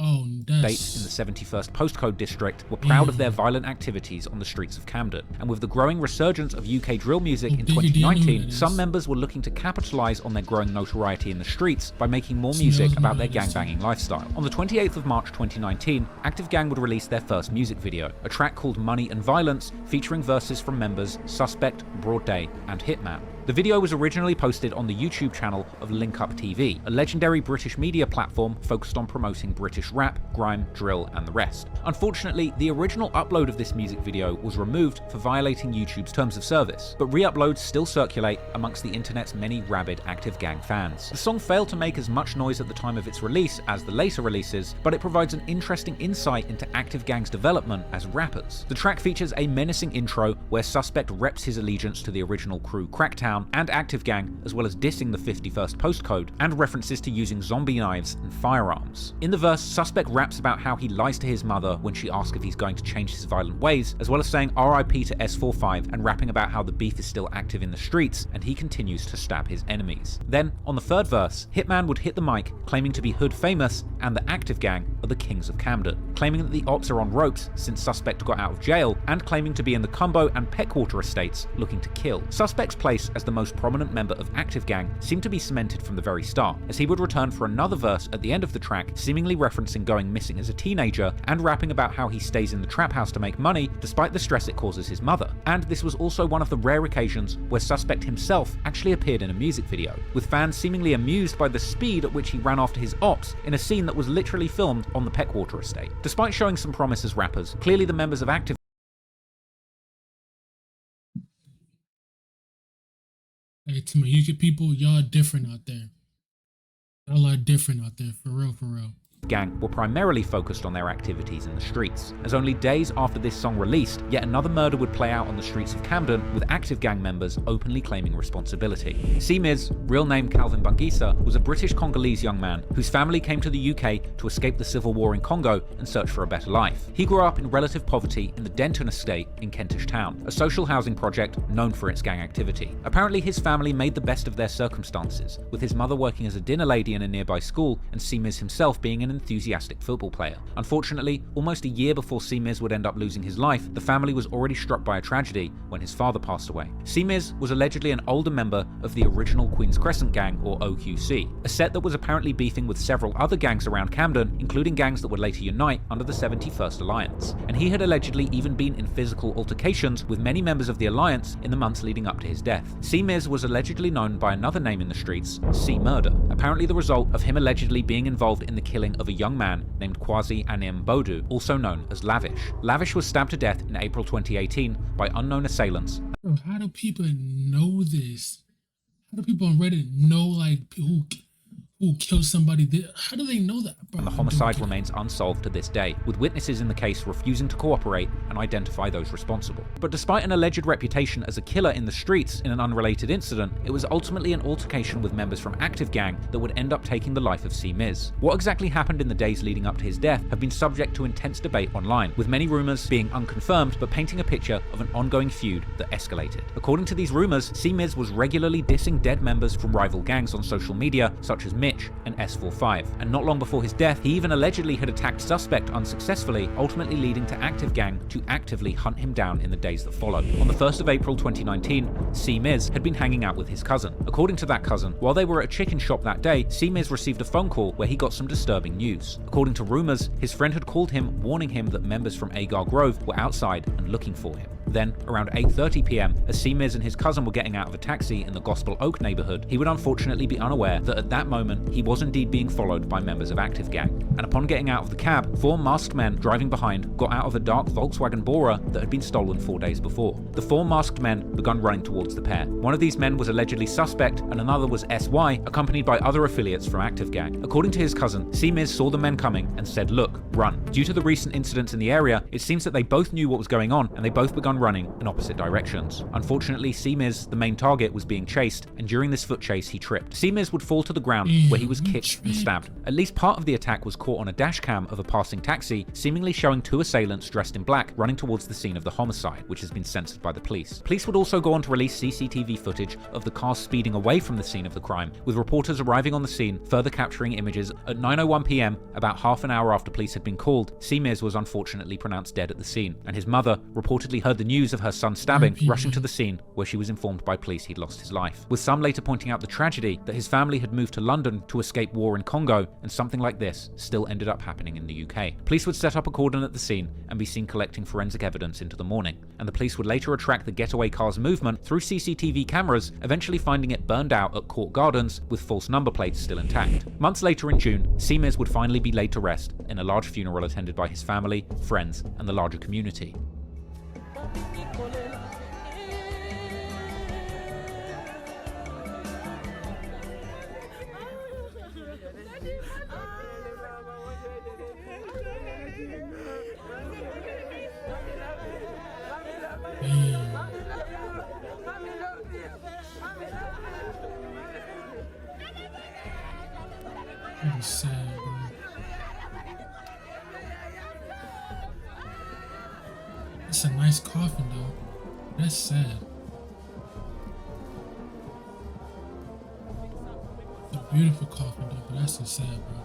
States in the 71st postcode district were proud of their violent activities on the streets of Camden, and with the growing resurgence of UK drill music in 2019, some members were looking to capitalise on their growing notoriety in the streets by making more music about their gangbanging lifestyle. On the 28th of March 2019, Active Gang would release their first music video, a track called Money and Violence, featuring verses from members Suspect, Broad Day, and Hitman. The video was originally posted on the YouTube channel of Link Up TV, a legendary British media platform focused on promoting British rap, grime, drill, and the rest. Unfortunately, the original upload of this music video was removed for violating YouTube's terms of service, but re-uploads still circulate amongst the internet's many rabid Active Gang fans. The song failed to make as much noise at the time of its release as the later releases, but it provides an interesting insight into Active Gang's development as rappers. The track features a menacing intro where Suspect reps his allegiance to the original crew Cracktown and Active Gang, as well as dissing the 51st postcode, and references to using zombie knives and firearms. In the verse, Suspect raps about how he lies to his mother when she asks if he's going to change his violent ways, as well as saying RIP to S45 and rapping about how the beef is still active in the streets and he continues to stab his enemies. Then, on the third verse, Hitman would hit the mic, claiming to be hood famous and the Active Gang are the kings of Camden, claiming that the ops are on ropes since Suspect got out of jail, and claiming to be in the Cumbo and Peckwater estates looking to kill. Suspect's place as the most prominent member of Active Gang seemed to be cemented from the very start, as he would return for another verse at the end of the track, seemingly referencing going missing as a teenager and rapping about how he stays in the trap house to make money despite the stress it causes his mother. And this was also one of the rare occasions where Suspect himself actually appeared in a music video, with fans seemingly amused by the speed at which he ran after his ops in a scene that was literally filmed on the Peckwater estate. Despite showing some promise as rappers, clearly the members of Active Hey, to my UK people, y'all different out there. Y'all are different out there, for real, for real. Gang were primarily focused on their activities in the streets, as only days after this song released, yet another murder would play out on the streets of Camden, with Active Gang members openly claiming responsibility. C-Miz, real name Calvin Bangisa, was a British Congolese young man whose family came to the UK to escape the civil war in Congo and search for a better life. He grew up in relative poverty in the Denton estate in Kentish Town, a social housing project known for its gang activity. Apparently his family made the best of their circumstances, with his mother working as a dinner lady in a nearby school and C-Miz himself being an enthusiastic football player. Unfortunately, almost a year before C-Miz would end up losing his life, the family was already struck by a tragedy when his father passed away. C-Miz was allegedly an older member of the original Queen's Crescent Gang, or OQC, a set that was apparently beefing with several other gangs around Camden, including gangs that would later unite under the 71st Alliance. And he had allegedly even been in physical altercations with many members of the Alliance in the months leading up to his death. C-Miz was allegedly known by another name in the streets, C-Murder, apparently the result of him allegedly being involved in the killing of a young man named Kwasi Anim Bodu, also known as Lavish. Lavish was stabbed to death in April 2018 by unknown assailants. Bro, how do people know this? How do people on Reddit know, like, who killed somebody. How do they know that? Bro, and the I don't homicide get it. remains unsolved to this day, with witnesses in the case refusing to cooperate and identify those responsible. But despite an alleged reputation as a killer in the streets in an unrelated incident, it was ultimately an altercation with members from Active Gang that would end up taking the life of C. Miz. What exactly happened in the days leading up to his death have been subject to intense debate online, with many rumours being unconfirmed but painting a picture of an ongoing feud that escalated. According to these rumours, C. Miz was regularly dissing dead members from rival gangs on social media, such as Mitch and S45, and not long before his death, he even allegedly had attacked Suspect unsuccessfully, ultimately leading to Active Gang to actively hunt him down in the days that followed. On the 1st of April 2019, C. Miz had been hanging out with his cousin. According to that cousin, while they were at a chicken shop that day, C. Miz received a phone call where he got some disturbing news. According to rumours, his friend had called him, warning him that members from Agar Grove were outside and looking for him. Then, around 8:30 p.m, as C. Miz and his cousin were getting out of a taxi in the Gospel Oak neighbourhood, he would unfortunately be unaware that at that moment he was indeed being followed by members of Active Gang. And upon getting out of the cab, 4 masked men driving behind got out of a dark Volkswagen Bora that had been stolen 4 days before. The 4 masked men began running towards the pair. One of these men was allegedly Suspect, and another was SY, accompanied by other affiliates from Active Gang. According to his cousin, C. Miz saw the men coming and said, "Look, run." Due to the recent incidents in the area, it seems that they both knew what was going on, and they both began running in opposite directions. Unfortunately, C. Miz, the main target, was being chased, and during this foot chase he tripped. C. Miz would fall to the ground where he was kicked and stabbed. At least part of the attack was caught on a dash cam of a passing taxi, seemingly showing 2 assailants dressed in black running towards the scene of the homicide, which has been censored by the police. Police would also go on to release CCTV footage of the car speeding away from the scene of the crime, with reporters arriving on the scene further capturing images. At 9:01 p.m, about half an hour after police had been called, C. Miz was unfortunately pronounced dead at the scene, and his mother reportedly heard the news of her son's stabbing, rushing to the scene where she was informed by police he'd lost his life, with some later pointing out the tragedy that his family had moved to London to escape war in Congo, and something like this still ended up happening in the UK. Police would set up a cordon at the scene and be seen collecting forensic evidence into the morning, and the police would later track the getaway car's movement through CCTV cameras, eventually finding it burned out at Court Gardens with false number plates still intact. Months later in June, C. Miz would finally be laid to rest in a large funeral attended by his family, friends, and the larger community. That is sad, bro. That's a nice coffin, though. That's sad. It's a beautiful coffin, though, but that's so sad, bro.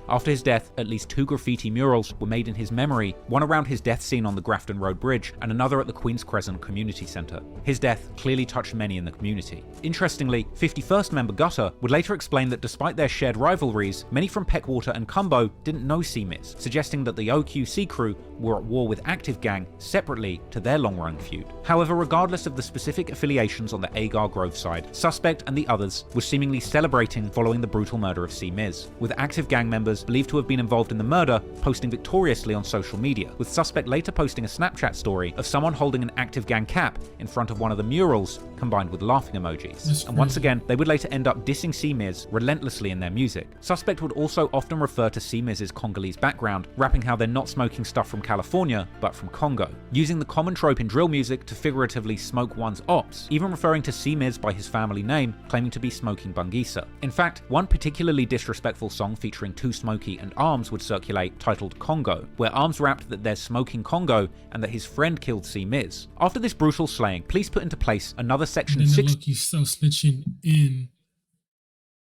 After his death, at least 2 graffiti murals were made in his memory, one around his death scene on the Grafton Road Bridge, and another at the Queen's Crescent Community Centre. His death clearly touched many in the community. Interestingly, 51st member Gutter would later explain that despite their shared rivalries, many from Peckwater and Cumbo didn't know C. Miz, suggesting that the OQC crew were at war with Active Gang separately to their long-run feud. However, regardless of the specific affiliations on the Agar Grove side, Suspect and the others were seemingly celebrating following the brutal murder of C. Miz, with Active Gang members believed to have been involved in the murder posting victoriously on social media, with Suspect later posting a Snapchat story of someone holding an Active Gang cap in front of one of the murals, combined with laughing emojis. And once again, they would later end up dissing C. Miz relentlessly in their music. Suspect would also often refer to C. Miz's Congolese background, rapping how they're not smoking stuff from California, but from Congo, using the common trope in drill music to figuratively smoke one's ops, even referring to C. Miz by his family name, claiming to be smoking Bungisa. In fact, one particularly disrespectful song featuring 2 Smokey and Arms would circulate, titled Congo, where Arms rapped that they're smoking Congo and that his friend killed C. Miz. After this brutal slaying, police put into place another Section 6. Look, he's so snitching in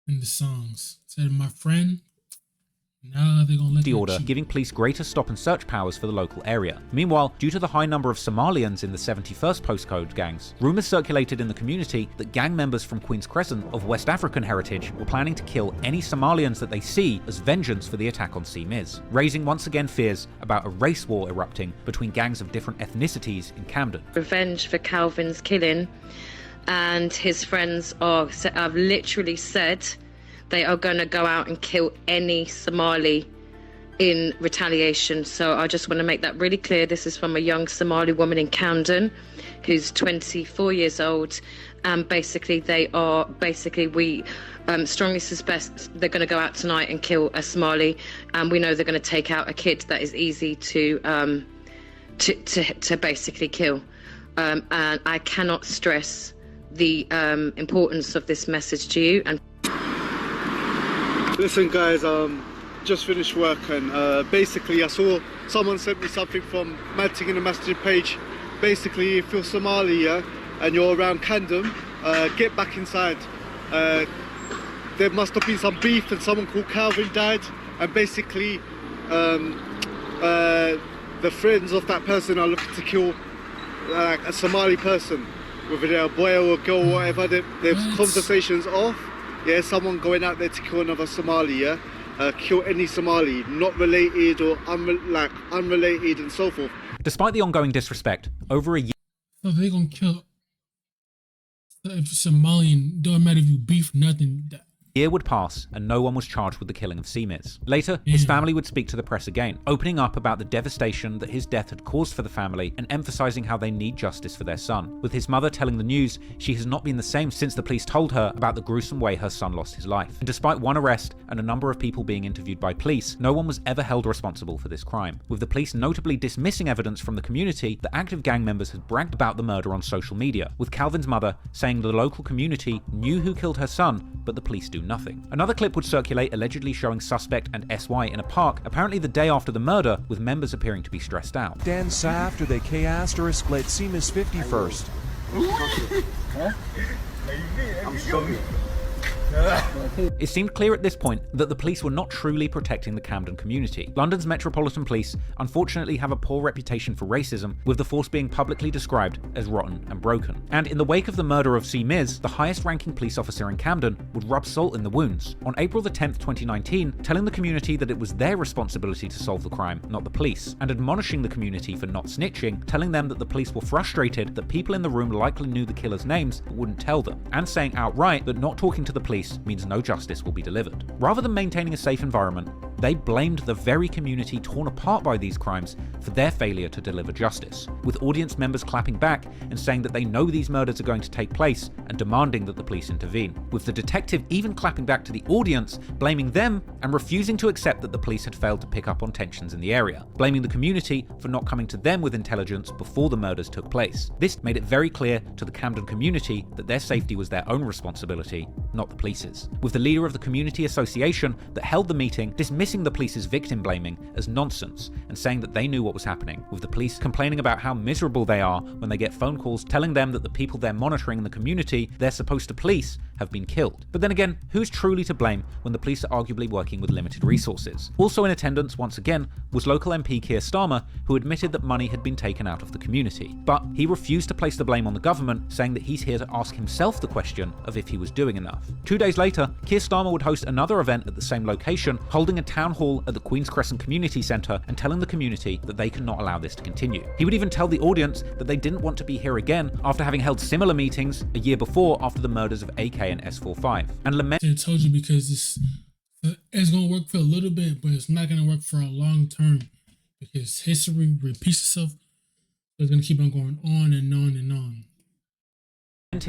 the songs. Said, my friend, now they're gonna let the order, giving police greater stop and search powers for the local area. Meanwhile, due to the high number of Somalians in the 71st postcode gangs, rumours circulated in the community that gang members from Queen's Crescent of West African heritage were planning to kill any Somalians that they see as vengeance for the attack on C. Miz, raising once again fears about a race war erupting between gangs of different ethnicities in Camden. Revenge for Calvin's killing, and his friends have literally said they are going to go out and kill any Somali in retaliation. So I just want to make that really clear. This is from a young Somali woman in Camden who's 24 years old, and basically we strongly suspect they're going to go out tonight and kill a Somali, and we know they're going to take out a kid that is easy to basically kill. And I cannot stress the importance of this message to you. And listen, guys, just finished work, and basically I saw someone sent me something from Manting in the Masjid page. Basically, if you're Somali, yeah, and you're around Camden, get back inside. There must have been some beef and someone called Calvin died, and basically the friends of that person are looking to kill a Somali person, whether they're a boy or a girl or whatever. There's conversations off, yeah, someone going out there to kill another Somali, yeah, kill any Somali, not related or unrelated and so forth. Despite the ongoing disrespect, over a year... So they're gonna kill... If you're Somalian, don't matter if you beef, nothing. Year would pass and no one was charged with the killing of Simiz. Later, his family would speak to the press again, opening up about the devastation that his death had caused for the family and emphasizing how they need justice for their son. With his mother telling the news she has not been the same since the police told her about the gruesome way her son lost his life. And despite one arrest and a number of people being interviewed by police, no one was ever held responsible for this crime, with the police notably dismissing evidence from the community that active gang members had bragged about the murder on social media, with Calvin's mother saying the local community knew who killed her son, but the police do nothing. Another clip would circulate allegedly showing suspect and SY in a park, apparently the day after the murder, with members appearing to be stressed out. Dan sa after they chaos or split Simiz 51st. It seemed clear at this point that the police were not truly protecting the Camden community. London's Metropolitan Police unfortunately have a poor reputation for racism, with the force being publicly described as rotten and broken. And in the wake of the murder of Simiz, the highest ranking police officer in Camden would rub salt in the wounds. On April the 10th, 2019, telling the community that it was their responsibility to solve the crime, not the police, and admonishing the community for not snitching, telling them that the police were frustrated that people in the room likely knew the killers' names but wouldn't tell them, and saying outright that not talking to the police means no justice will be delivered. Rather than maintaining a safe environment, they blamed the very community torn apart by these crimes for their failure to deliver justice, with audience members clapping back and saying that they know these murders are going to take place and demanding that the police intervene, with the detective even clapping back to the audience, blaming them and refusing to accept that the police had failed to pick up on tensions in the area, blaming the community for not coming to them with intelligence before the murders took place. This made it very clear to the Camden community that their safety was their own responsibility, not the police's, with the leader of the community association that held the meeting dismissing the police's victim blaming as nonsense and saying that they knew what was happening, with the police complaining about how miserable they are when they get phone calls telling them that the people they're monitoring in the community they're supposed to police have been killed. But then again, who's truly to blame when the police are arguably working with limited resources? Also in attendance once again was local MP Keir Starmer, who admitted that money had been taken out of the community. But he refused to place the blame on the government, saying that he's here to ask himself the question of if he was doing enough. 2 days later, Keir Starmer would host another event at the same location, holding a town hall at the Queen's Crescent Community Centre and telling the community that they cannot allow this to continue. He would even tell the audience that they didn't want to be here again after having held similar meetings a year before after the murders of AK and S45, and lament. I told you because it's gonna work for a little bit, but it's not gonna work for a long term because history repeats itself. So it's gonna keep on going on and on and on.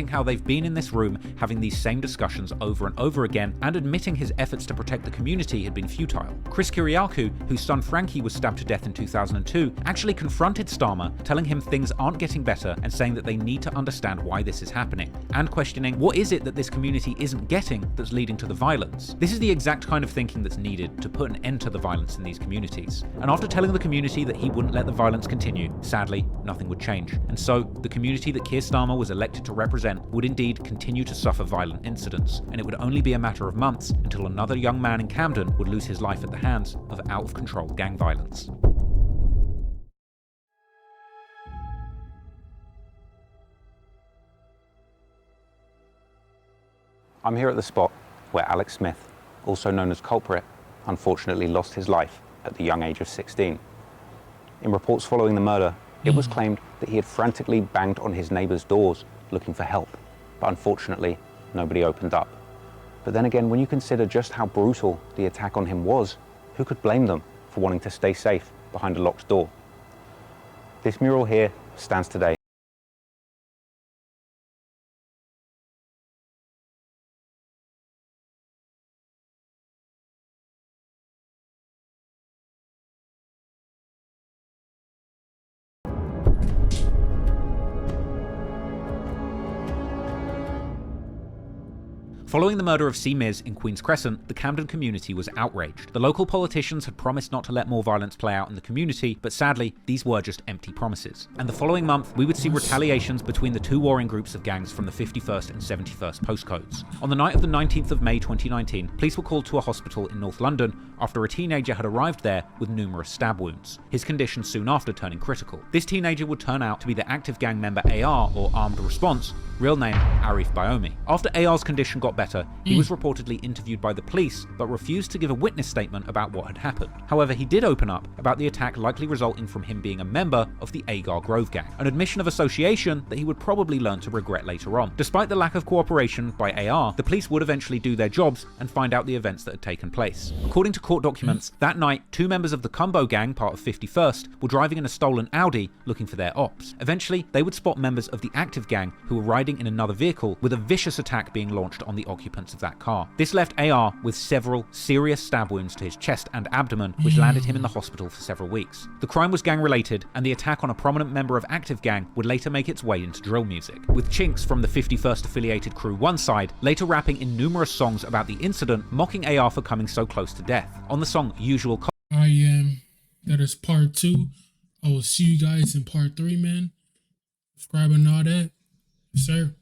How they've been in this room having these same discussions over and over again, and admitting his efforts to protect the community had been futile. Chris Kyriakou, whose son Frankie was stabbed to death in 2002, actually confronted Starmer, telling him things aren't getting better and saying that they need to understand why this is happening, and questioning what is it that this community isn't getting that's leading to the violence. This is the exact kind of thinking that's needed to put an end to the violence in these communities. And after telling the community that he wouldn't let the violence continue, sadly, nothing would change. And so, the community that Keir Starmer was elected to represent would indeed continue to suffer violent incidents, and it would only be a matter of months until another young man in Camden would lose his life at the hands of out-of-control gang violence. I'm here at the spot where Alex Smith, also known as Culprit, unfortunately lost his life at the young age of 16. In reports following the murder, it was claimed that he had frantically banged on his neighbours' doors looking for help, but unfortunately, nobody opened up. But then again, when you consider just how brutal the attack on him was, who could blame them for wanting to stay safe behind a locked door? This mural here stands today Following the murder of C. Miz in Queen's Crescent, the Camden community was outraged. The local politicians had promised not to let more violence play out in the community, but sadly, these were just empty promises. And the following month, we would see retaliations between the two warring groups of gangs from the 51st and 71st postcodes. On the night of the 19th of May 2019, police were called to a hospital in North London after a teenager had arrived there with numerous stab wounds, his condition soon after turning critical. This teenager would turn out to be the active gang member AR, or Armed Response, real name Arif Bayomi. After AR's condition got better, he was reportedly interviewed by the police, but refused to give a witness statement about what had happened. However, he did open up about the attack likely resulting from him being a member of the Agar Grove gang, an admission of association that he would probably learn to regret later on. Despite the lack of cooperation by AR, the police would eventually do their jobs and find out the events that had taken place. According to court documents, that night, two members of the Cumbo gang, part of 51st, were driving in a stolen Audi looking for their ops. Eventually, they would spot members of the active gang who were riding in another vehicle, with a vicious attack being launched on the occupants of that car. This left AR with several serious stab wounds to his chest and abdomen, which landed him in the hospital for several weeks. The crime was gang related, and the attack on a prominent member of active gang would later make its way into drill music, with Chinks from the 51st affiliated crew one side, later rapping in numerous songs about the incident, mocking AR for coming so close to death. On the song Usual that is part 2. I will see you guys in part 3, man. Subscribe and all that. Yes, sir.